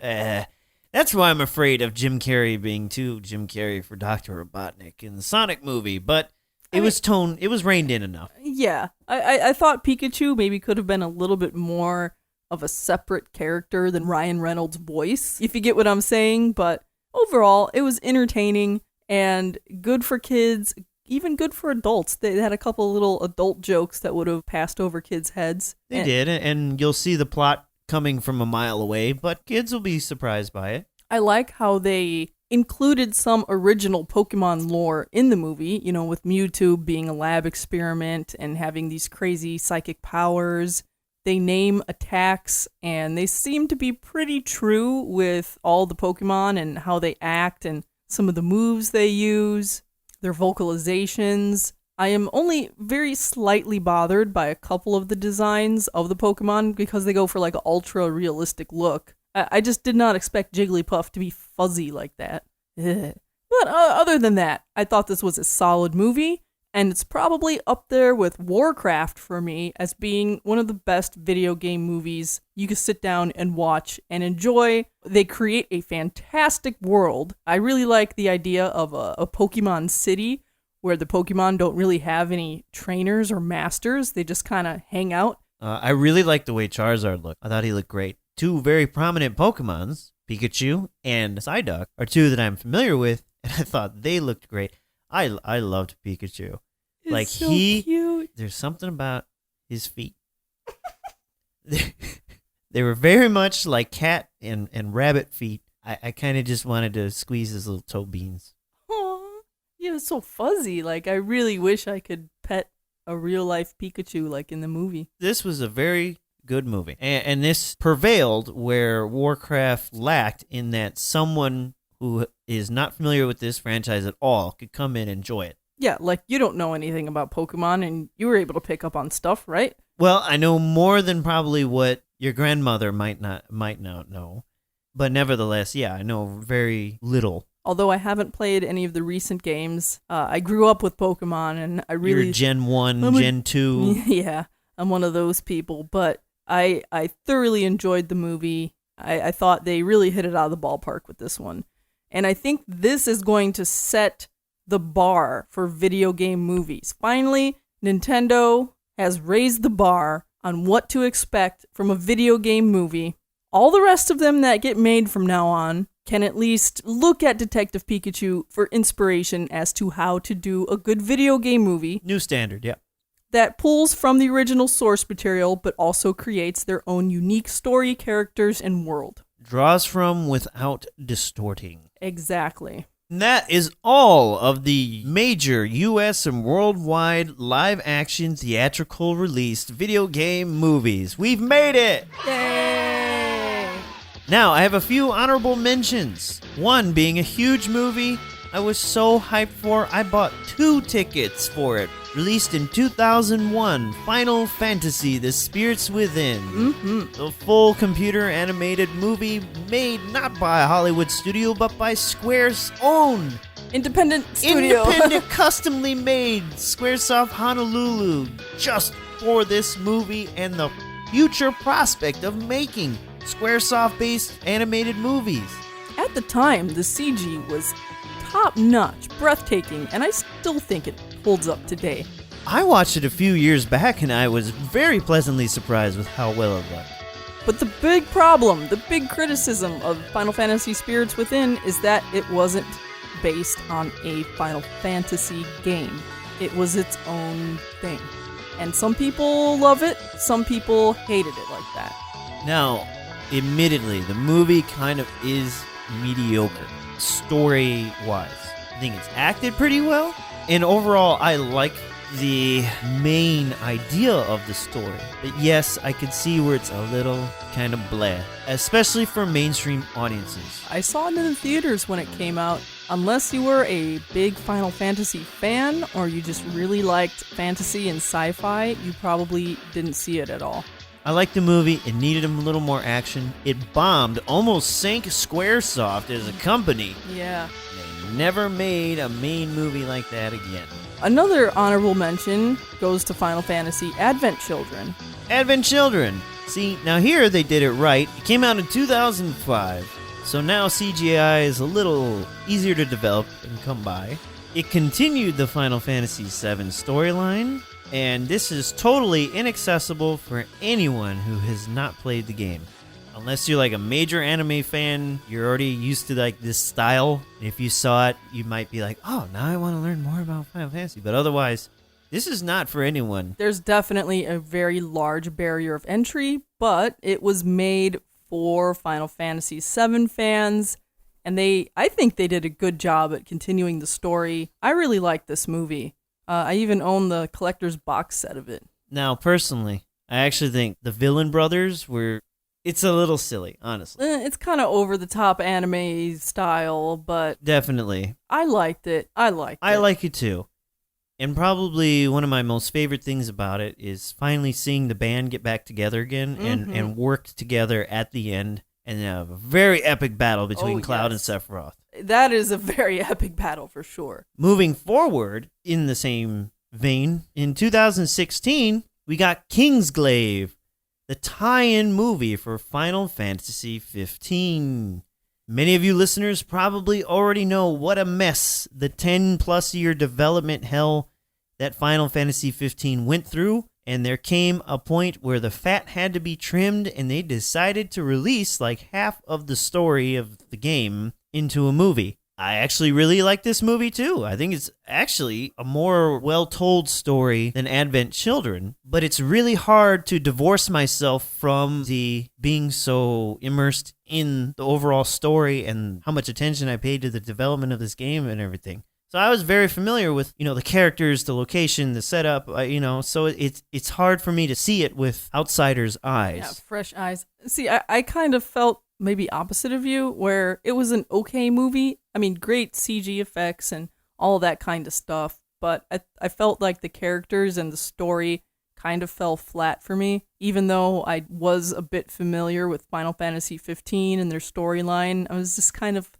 that's why I'm afraid of Jim Carrey being too Jim Carrey for Dr. Robotnik in the Sonic movie, but it was reined in enough. Yeah. I thought Pikachu maybe could have been a little bit more of a separate character than Ryan Reynolds' voice, if you get what I'm saying, but overall, it was entertaining and good for kids, even good for adults. They had a couple little adult jokes that would have passed over kids' heads. They did, and you'll see the plot coming from a mile away, but kids will be surprised by it. I like how they included some original Pokemon lore in the movie, with Mewtwo being a lab experiment and having these crazy psychic powers. They name attacks, and they seem to be pretty true with all the Pokemon and how they act and some of the moves they use, their vocalizations. I am only very slightly bothered by a couple of the designs of the Pokemon because they go for like an ultra realistic look. I just did not expect Jigglypuff to be fuzzy like that. Ugh. But other than that, I thought this was a solid movie, and it's probably up there with Warcraft for me as being one of the best video game movies you can sit down and watch and enjoy. They create a fantastic world. I really like the idea of a Pokemon city where the Pokemon don't really have any trainers or masters. They just kind of hang out. I really like the way Charizard looked. I thought he looked great. Two very prominent Pokemons, Pikachu and Psyduck, are two that I'm familiar with, and I thought they looked great. I loved Pikachu. It's so cute. There's something about his feet. They were very much like cat and rabbit feet. I kind of just wanted to squeeze his little toe beans. Aww. Yeah, it's so fuzzy. Like, I really wish I could pet a real-life Pikachu like in the movie. This was a very good movie. And this prevailed where Warcraft lacked, in that someone who is not familiar with this franchise at all could come in and enjoy it. Yeah, like you don't know anything about Pokemon and you were able to pick up on stuff, right? Well, I know more than probably what your grandmother might not know. But nevertheless, yeah, I know very little. Although I haven't played any of the recent games, I grew up with Pokemon and I really... You're Gen 1, Gen 2. Yeah, I'm one of those people, but I thoroughly enjoyed the movie. I thought they really hit it out of the ballpark with this one. And I think this is going to set the bar for video game movies. Finally, Nintendo has raised the bar on what to expect from a video game movie. All the rest of them that get made from now on can at least look at Detective Pikachu for inspiration as to how to do a good video game movie. New standard, yeah. That pulls from the original source material, but also creates their own unique story, characters, and world. Draws from without distorting. Exactly. And that is all of the major U.S. and worldwide live-action theatrical released video game movies. We've made it! Yay! Now, I have a few honorable mentions. One being a huge movie I was so hyped for, I bought 2 tickets for it. released in 2001, Final Fantasy: The Spirits Within. The full computer animated movie made not by a Hollywood studio, but by Square's own Independent studio. customly made Squaresoft Honolulu, just for this movie and the future prospect of making Squaresoft-based animated movies. At the time, the CG was top-notch, breathtaking, and I still think it holds up today. I watched it a few years back and I was very pleasantly surprised with how well it looked. But the big problem, the big criticism of Final Fantasy Spirits Within is that it wasn't based on a Final Fantasy game. It was its own thing. And some people love it, some people hated it like that. Now, admittedly, the movie kind of is mediocre, story-wise. I think it's acted pretty well, and overall, I like the main idea of the story. But yes, I could see where it's a little kind of bleh, especially for mainstream audiences. I saw it in the theaters when it came out. Unless you were a big Final Fantasy fan, or you just really liked fantasy and sci-fi, you probably didn't see it at all. I liked the movie. It needed a little more action. It bombed, almost sank Squaresoft as a company. Yeah. They never made a main movie like that again. Another honorable mention goes to Final Fantasy Advent Children. Advent Children. See, now here they did it right. It came out in 2005. So now CGI is a little easier to develop and come by. It continued the Final Fantasy VII storyline, and this is totally inaccessible for anyone who has not played the game. Unless you're like a major anime fan, you're already used to like this style. And if you saw it, you might be like, oh, now I want to learn more about Final Fantasy. But otherwise, this is not for anyone. There's definitely a very large barrier of entry, but it was made for Final Fantasy VII fans, and I think they did a good job at continuing the story. I really like this movie. I even own the collector's box set of it. Now, personally, I actually think the villain brothers it's a little silly, honestly. It's kind of over-the-top anime style, but Definitely. I liked it. I like it too. And probably one of my most favorite things about it is finally seeing the band get back together again and work together at the end and have a very epic battle between Cloud and Sephiroth. That is a very epic battle for sure. Moving forward, in the same vein, in 2016, we got Kingsglaive, the tie-in movie for Final Fantasy 15. Many of you listeners probably already know what a mess the 10-plus year development hell that Final Fantasy 15 went through, and there came a point where the fat had to be trimmed, and they decided to release like half of the story of the game into a movie. I actually really like this movie too. I think it's actually a more well-told story than Advent Children, but it's really hard to divorce myself from the being so immersed in the overall story and how much attention I paid to the development of this game and everything. So I was very familiar with, the characters, the location, the setup, so it's hard for me to see it with outsiders' eyes. Yeah, fresh eyes. See, I kind of felt maybe opposite of you, where it was an okay movie. I mean, great CG effects and all that kind of stuff, but I felt like the characters and the story kind of fell flat for me, even though I was a bit familiar with Final Fantasy 15 and their storyline. I was just kind of,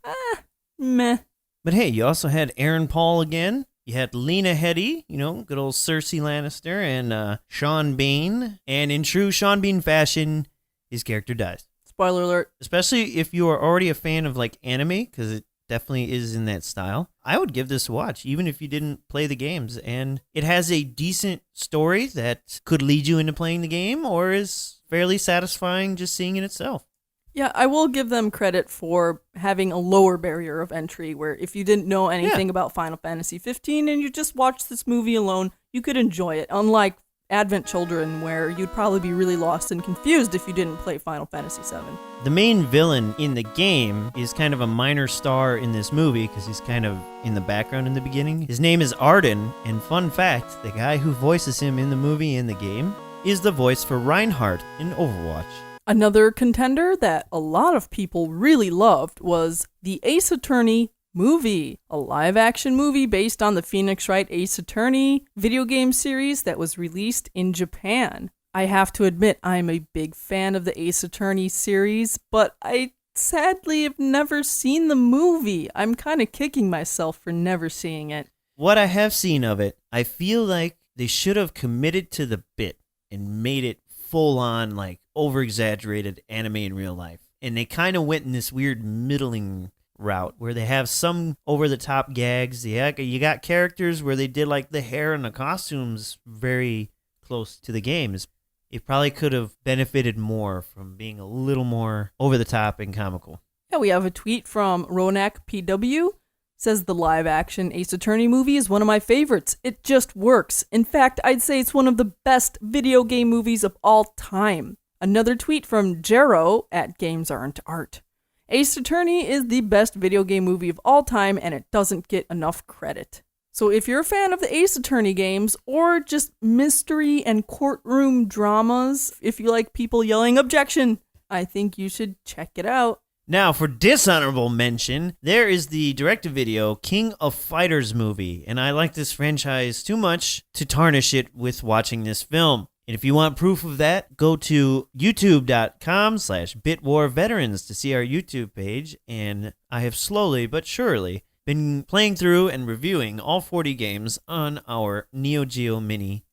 meh. But hey, you also had Aaron Paul again. You had Lena Headey, good old Cersei Lannister, and Sean Bean. And in true Sean Bean fashion, his character dies. Spoiler alert. Especially if you are already a fan of like anime, because it definitely is in that style. I would give this a watch, even if you didn't play the games. And it has a decent story that could lead you into playing the game, or is fairly satisfying just seeing it itself. Yeah, I will give them credit for having a lower barrier of entry, where if you didn't know anything about Final Fantasy 15 and you just watched this movie alone, you could enjoy it. Unlike Advent Children, where you'd probably be really lost and confused if you didn't play Final Fantasy VII. The main villain in the game is kind of a minor star in this movie because he's kind of in the background in the beginning. His name is Arden, and fun fact, the guy who voices him in the movie and the game is the voice for Reinhardt in Overwatch. Another contender that a lot of people really loved was the Ace Attorney movie, a live-action movie based on the Phoenix Wright Ace Attorney video game series that was released in Japan. I have to admit, I'm a big fan of the Ace Attorney series, but I sadly have never seen the movie. I'm kind of kicking myself for never seeing it. What I have seen of it, I feel like they should have committed to the bit and made it full-on, like, over-exaggerated anime in real life. And they kind of went in this weird middling route where they have some over-the-top gags. Yeah, you got characters where they did, like, the hair and the costumes very close to the games. It probably could have benefited more from being a little more over-the-top and comical. Yeah, we have a tweet from Ronak PW. Says the live-action Ace Attorney movie is one of my favorites. It just works. In fact, I'd say it's one of the best video game movies of all time. Another tweet from Jero at Games Aren't Art. Ace Attorney is the best video game movie of all time, and it doesn't get enough credit. So if you're a fan of the Ace Attorney games, or just mystery and courtroom dramas, if you like people yelling objection, I think you should check it out. Now, for dishonorable mention, there is the direct-to-video King of Fighters movie, and I like this franchise too much to tarnish it with watching this film. And if you want proof of that, go to youtube.com/bitwarveterans to see our YouTube page, and I have slowly but surely been playing through and reviewing all 40 games on our Neo Geo Mini.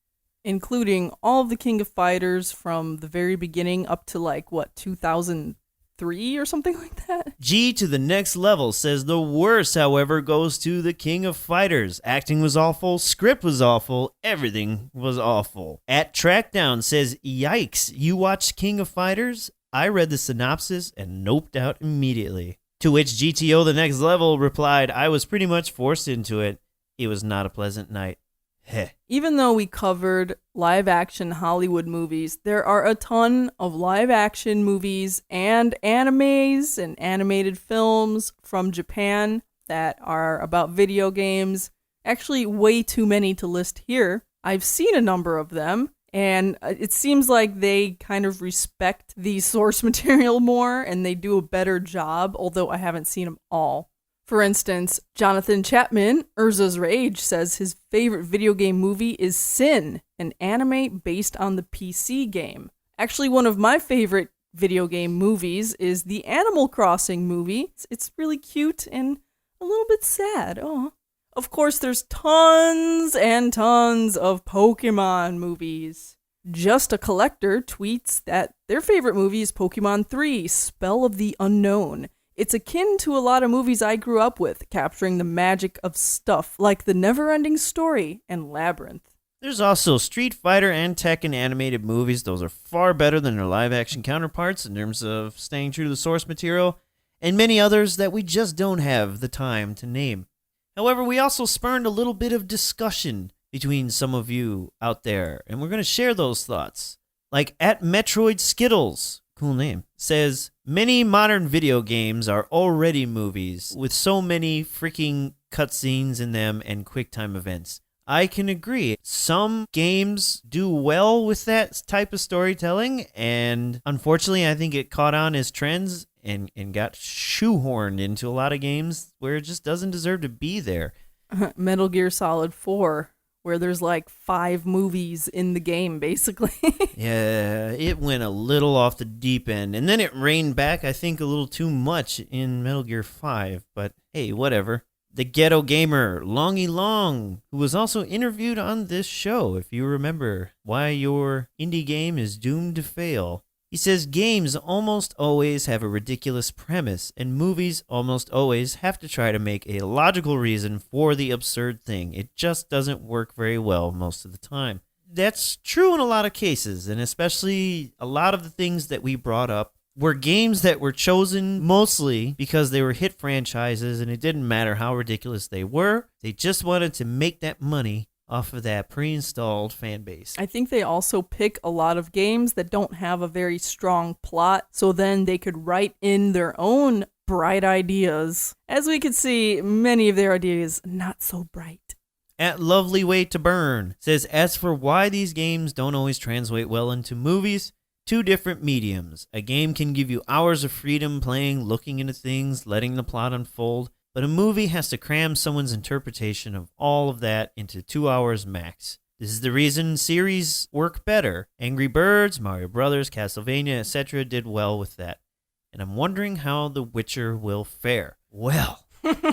Including all of the King of Fighters from the very beginning up to 2003 or something like that. G to the next level says the worst, however, goes to the King of Fighters. Acting was awful, script was awful, everything was awful. At Trackdown says, yikes, you watched King of Fighters? I read the synopsis and noped out immediately. To which GTO the next level replied, I was pretty much forced into it. It was not a pleasant night. Heh. Even though we covered live-action Hollywood movies, there are a ton of live-action movies and animes and animated films from Japan that are about video games. Actually, way too many to list here. I've seen a number of them, and it seems like they kind of respect the source material more, and they do a better job, although I haven't seen them all. For instance, Jonathan Chapman, Urza's Rage, says his favorite video game movie is Sin, an anime based on the PC game. Actually, one of my favorite video game movies is the Animal Crossing movie. It's really cute and a little bit sad. Oh. Of course, there's tons and tons of Pokemon movies. Just a Collector tweets that their favorite movie is Pokemon 3, Spell of the Unknown. It's akin to a lot of movies I grew up with, capturing the magic of stuff like The Never-Ending Story and Labyrinth. There's also Street Fighter and Tekken animated movies. Those are far better than their live-action counterparts in terms of staying true to the source material, and many others that we just don't have the time to name. However, we also spurned a little bit of discussion between some of you out there, and we're going to share those thoughts. Like at Metroid Skittles, cool name, says, many modern video games are already movies with so many freaking cutscenes in them and QuickTime events. I can agree. Some games do well with that type of storytelling, and unfortunately I think it caught on as trends and got shoehorned into a lot of games where it just doesn't deserve to be there. Metal Gear Solid 4, where there's 5 movies in the game, basically. Yeah, it went a little off the deep end, and then it reined back, I think, a little too much in Metal Gear 5, but hey, whatever. The Ghetto Gamer, Longy Long, who was also interviewed on this show, if you remember why your indie game is doomed to fail. He says games almost always have a ridiculous premise, and movies almost always have to try to make a logical reason for the absurd thing. It just doesn't work very well most of the time. That's true in a lot of cases, and especially a lot of the things that we brought up were games that were chosen mostly because they were hit franchises, and it didn't matter how ridiculous they were. They just wanted to make that money off of that pre-installed fan base. I think they also pick a lot of games that don't have a very strong plot, so then they could write in their own bright ideas. As we could see, many of their ideas not so bright. At Lovely Way to Burn says, as for why these games don't always translate well into movies, 2 different mediums. A game can give you hours of freedom playing, looking into things, letting the plot unfold, but a movie has to cram someone's interpretation of all of that into 2 hours max. This is the reason series work better. Angry Birds, Mario Brothers, Castlevania, etc. did well with that. And I'm wondering how The Witcher will fare. Well,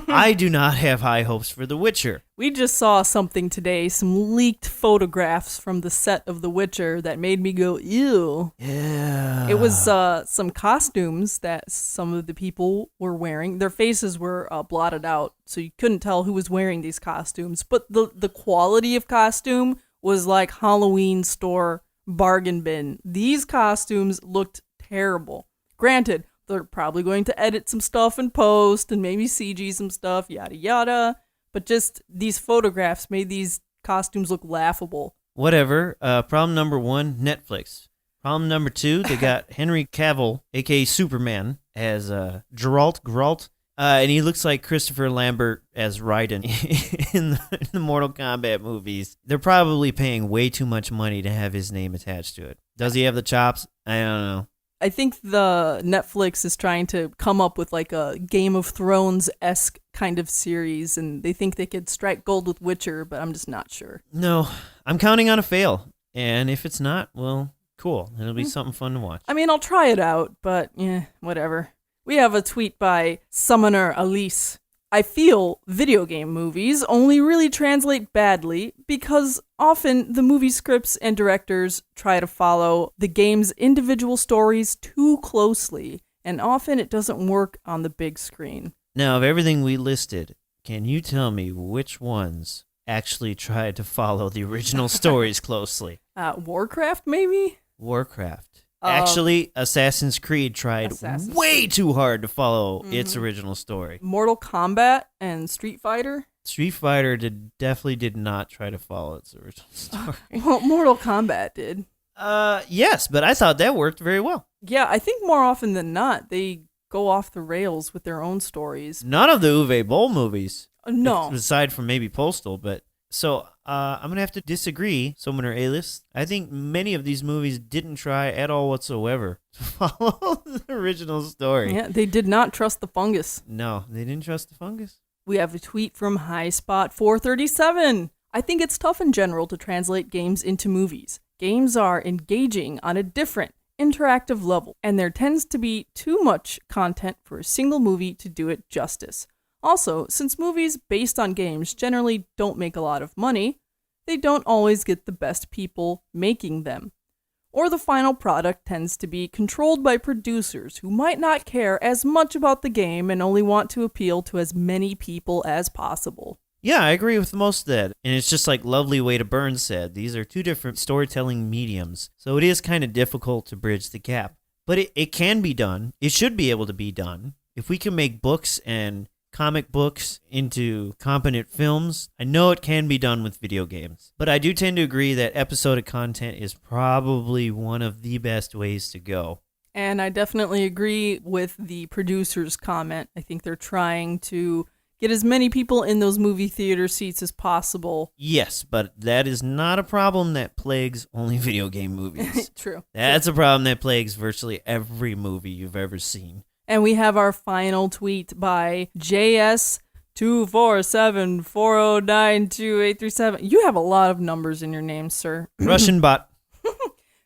I do not have high hopes for The Witcher. We just saw something today, some leaked photographs from the set of The Witcher that made me go, ew. Yeah. It was some costumes that some of the people were wearing. Their faces were blotted out, so you couldn't tell who was wearing these costumes. But the quality of costume was like Halloween store bargain bin. These costumes looked terrible. Granted, they're probably going to edit some stuff in post and maybe CG some stuff, yada yada. But just these photographs made these costumes look laughable. Whatever. Problem number 1, Netflix. Problem number 2, they got Henry Cavill, a.k.a. Superman, as Geralt. And he looks like Christopher Lambert as Raiden in the Mortal Kombat movies. They're probably paying way too much money to have his name attached to it. Does he have the chops? I don't know. I think the Netflix is trying to come up with like a Game of Thrones-esque kind of series, and they think they could strike gold with Witcher, but I'm just not sure. No, I'm counting on a fail. And if it's not, well, cool. It'll be something fun to watch. I mean, I'll try it out, but yeah, whatever. We have a tweet by Summoner Elise. I feel video game movies only really translate badly because often the movie scripts and directors try to follow the game's individual stories too closely, and often it doesn't work on the big screen. Now, of everything we listed, can you tell me which ones actually tried to follow the original stories closely? Warcraft, maybe? Warcraft. Actually, Assassin's Creed tried way too hard to follow its original story. Mortal Kombat and Street Fighter? Street Fighter definitely did not try to follow its original story. Well, Mortal Kombat did. Yes, but I thought that worked very well. Yeah, I think more often than not, they go off the rails with their own stories. None of the Uwe Boll movies. No. Aside from maybe Postal, but... So, I'm going to have to disagree, Summoner A-List. I think many of these movies didn't try at all whatsoever to follow the original story. Yeah, they did not trust the fungus. No, they didn't trust the fungus. We have a tweet from HighSpot437. I think it's tough in general to translate games into movies. Games are engaging on a different, interactive level, and there tends to be too much content for a single movie to do it justice. Also, since movies based on games generally don't make a lot of money, they don't always get the best people making them. Or the final product tends to be controlled by producers who might not care as much about the game and only want to appeal to as many people as possible. Yeah, I agree with most of that. And it's just like Lovely Way to Burn said, these are two different storytelling mediums, so it is kind of difficult to bridge the gap. But it can be done. It should be able to be done. If we can make books and comic books into competent films, I know it can be done with video games. But I do tend to agree that episodic content is probably one of the best ways to go. And I definitely agree with the producer's comment. I think they're trying to get as many people in those movie theater seats as possible. Yes, but that is not a problem that plagues only video game movies. True. That's a problem that plagues virtually every movie you've ever seen. And we have our final tweet by JS24740928837. You have a lot of numbers in your name, sir. Russian bot.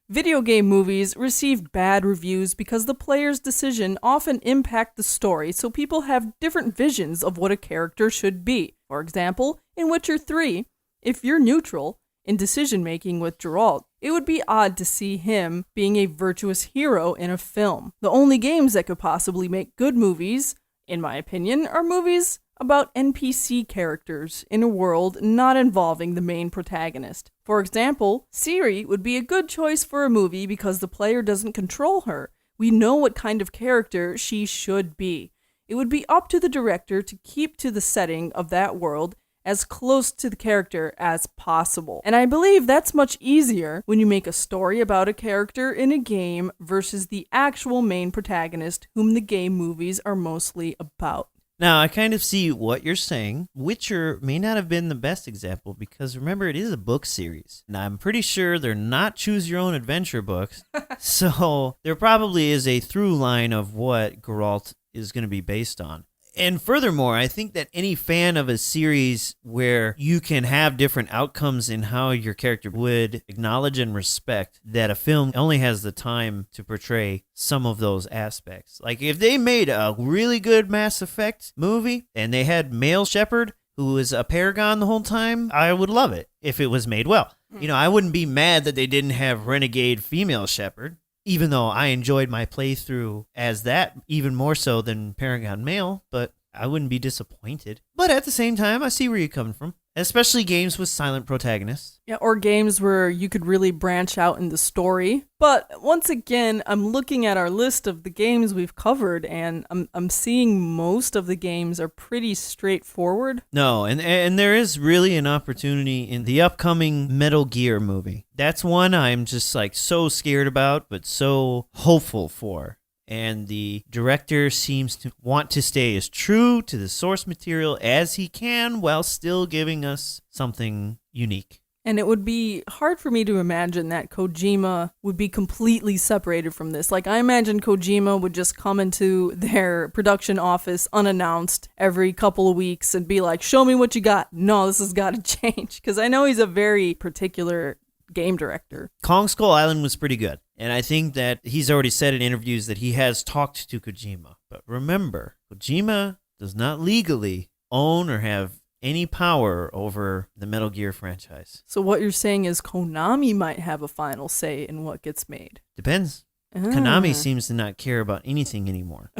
Video game movies receive bad reviews because the player's decision often impact the story, so people have different visions of what a character should be. For example, in Witcher 3, if you're neutral in decision-making with Geralt, it would be odd to see him being a virtuous hero in a film. The only games that could possibly make good movies, in my opinion, are movies about NPC characters in a world not involving the main protagonist. For example, Ciri would be a good choice for a movie because the player doesn't control her. We know what kind of character she should be. It would be up to the director to keep to the setting of that world as close to the character as possible. And I believe that's much easier when you make a story about a character in a game versus the actual main protagonist whom the game movies are mostly about. Now, I kind of see what you're saying. Witcher may not have been the best example because, remember, it is a book series. Now, I'm pretty sure they're not choose-your-own-adventure books, so there probably is a through line of what Geralt is going to be based on. And furthermore, I think that any fan of a series where you can have different outcomes in how your character would acknowledge and respect that a film only has the time to portray some of those aspects. Like if they made a really good Mass Effect movie and they had male Shepard who was a paragon the whole time, I would love it if it was made well. You know, I wouldn't be mad that they didn't have renegade female Shepard, even though I enjoyed my playthrough as that even more so than Paragon Male, but I wouldn't be disappointed. But at the same time, I see where you're coming from, especially games with silent protagonists. Yeah, or games where you could really branch out in the story. But once again, I'm looking at our list of the games we've covered, and I'm seeing most of the games are pretty straightforward. No, and there is really an opportunity in the upcoming Metal Gear movie. That's one I'm just like so scared about, but so hopeful for. And the director seems to want to stay as true to the source material as he can while still giving us something unique. And it would be hard for me to imagine that Kojima would be completely separated from this. Like, I imagine Kojima would just come into their production office unannounced every couple of weeks and be like, show me what you got. No, this has got to change. Because I know he's a very particular game director. Kong Skull Island was pretty good. And I think that he's already said in interviews that he has talked to Kojima. But remember, Kojima does not legally own or have any power over the Metal Gear franchise. So what you're saying is Konami might have a final say in what gets made. Depends. Konami seems to not care about anything anymore.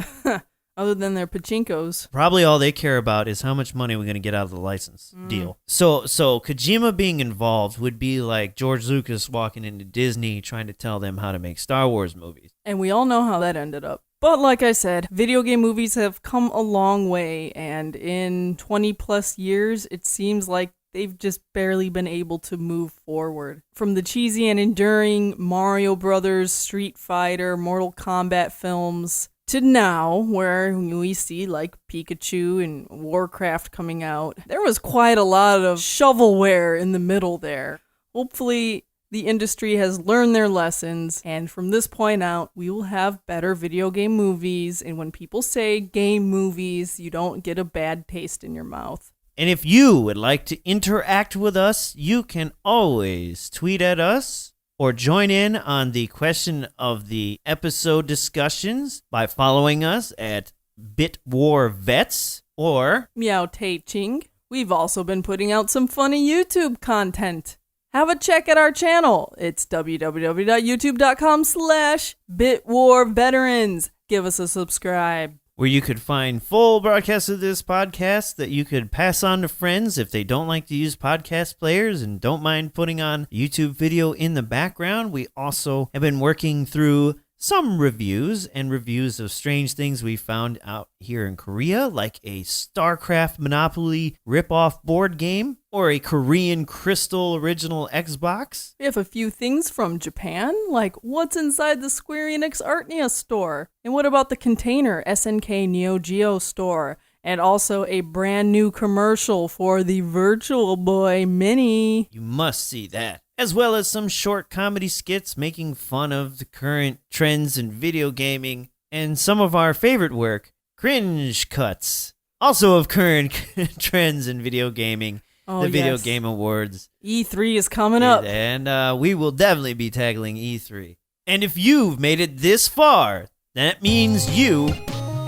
Other than their pachinkos. Probably all they care about is how much money we're going to get out of the license deal. So Kojima being involved would be like George Lucas walking into Disney trying to tell them how to make Star Wars movies. And we all know how that ended up. But like I said, video game movies have come a long way, and in 20 plus years, it seems like they've just barely been able to move forward. From the cheesy and enduring Mario Brothers, Street Fighter, Mortal Kombat films, to now, where we see like Pikachu and Warcraft coming out. There was quite a lot of shovelware in the middle there. Hopefully, the industry has learned their lessons, and from this point out, we will have better video game movies, and when people say game movies, you don't get a bad taste in your mouth. And if you would like to interact with us, you can always tweet at us or join in on the question of the episode discussions by following us at BitWarVets or Meow Ching. We've also been putting out some funny YouTube content. Have a check at our channel. It's www.youtube.com/BitWarVeterans. Give us a subscribe. Where you could find full broadcasts of this podcast that you could pass on to friends if they don't like to use podcast players and don't mind putting on YouTube video in the background. We also have been working through some reviews and reviews of strange things we found out here in Korea, like a StarCraft Monopoly rip-off board game or a Korean Crystal original Xbox. We have a few things from Japan, like what's inside the Square Enix Artnia store, and what about the container SNK Neo Geo store, and also a brand new commercial for the Virtual Boy Mini. You must see that. As well as some short comedy skits making fun of the current trends in video gaming, and some of our favorite work, cringe cuts, also of current trends in video gaming, the Video Game Awards. E3 is coming up. And we will definitely be tackling E3. And if you've made it this far, that means you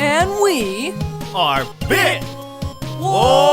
and we are Bit War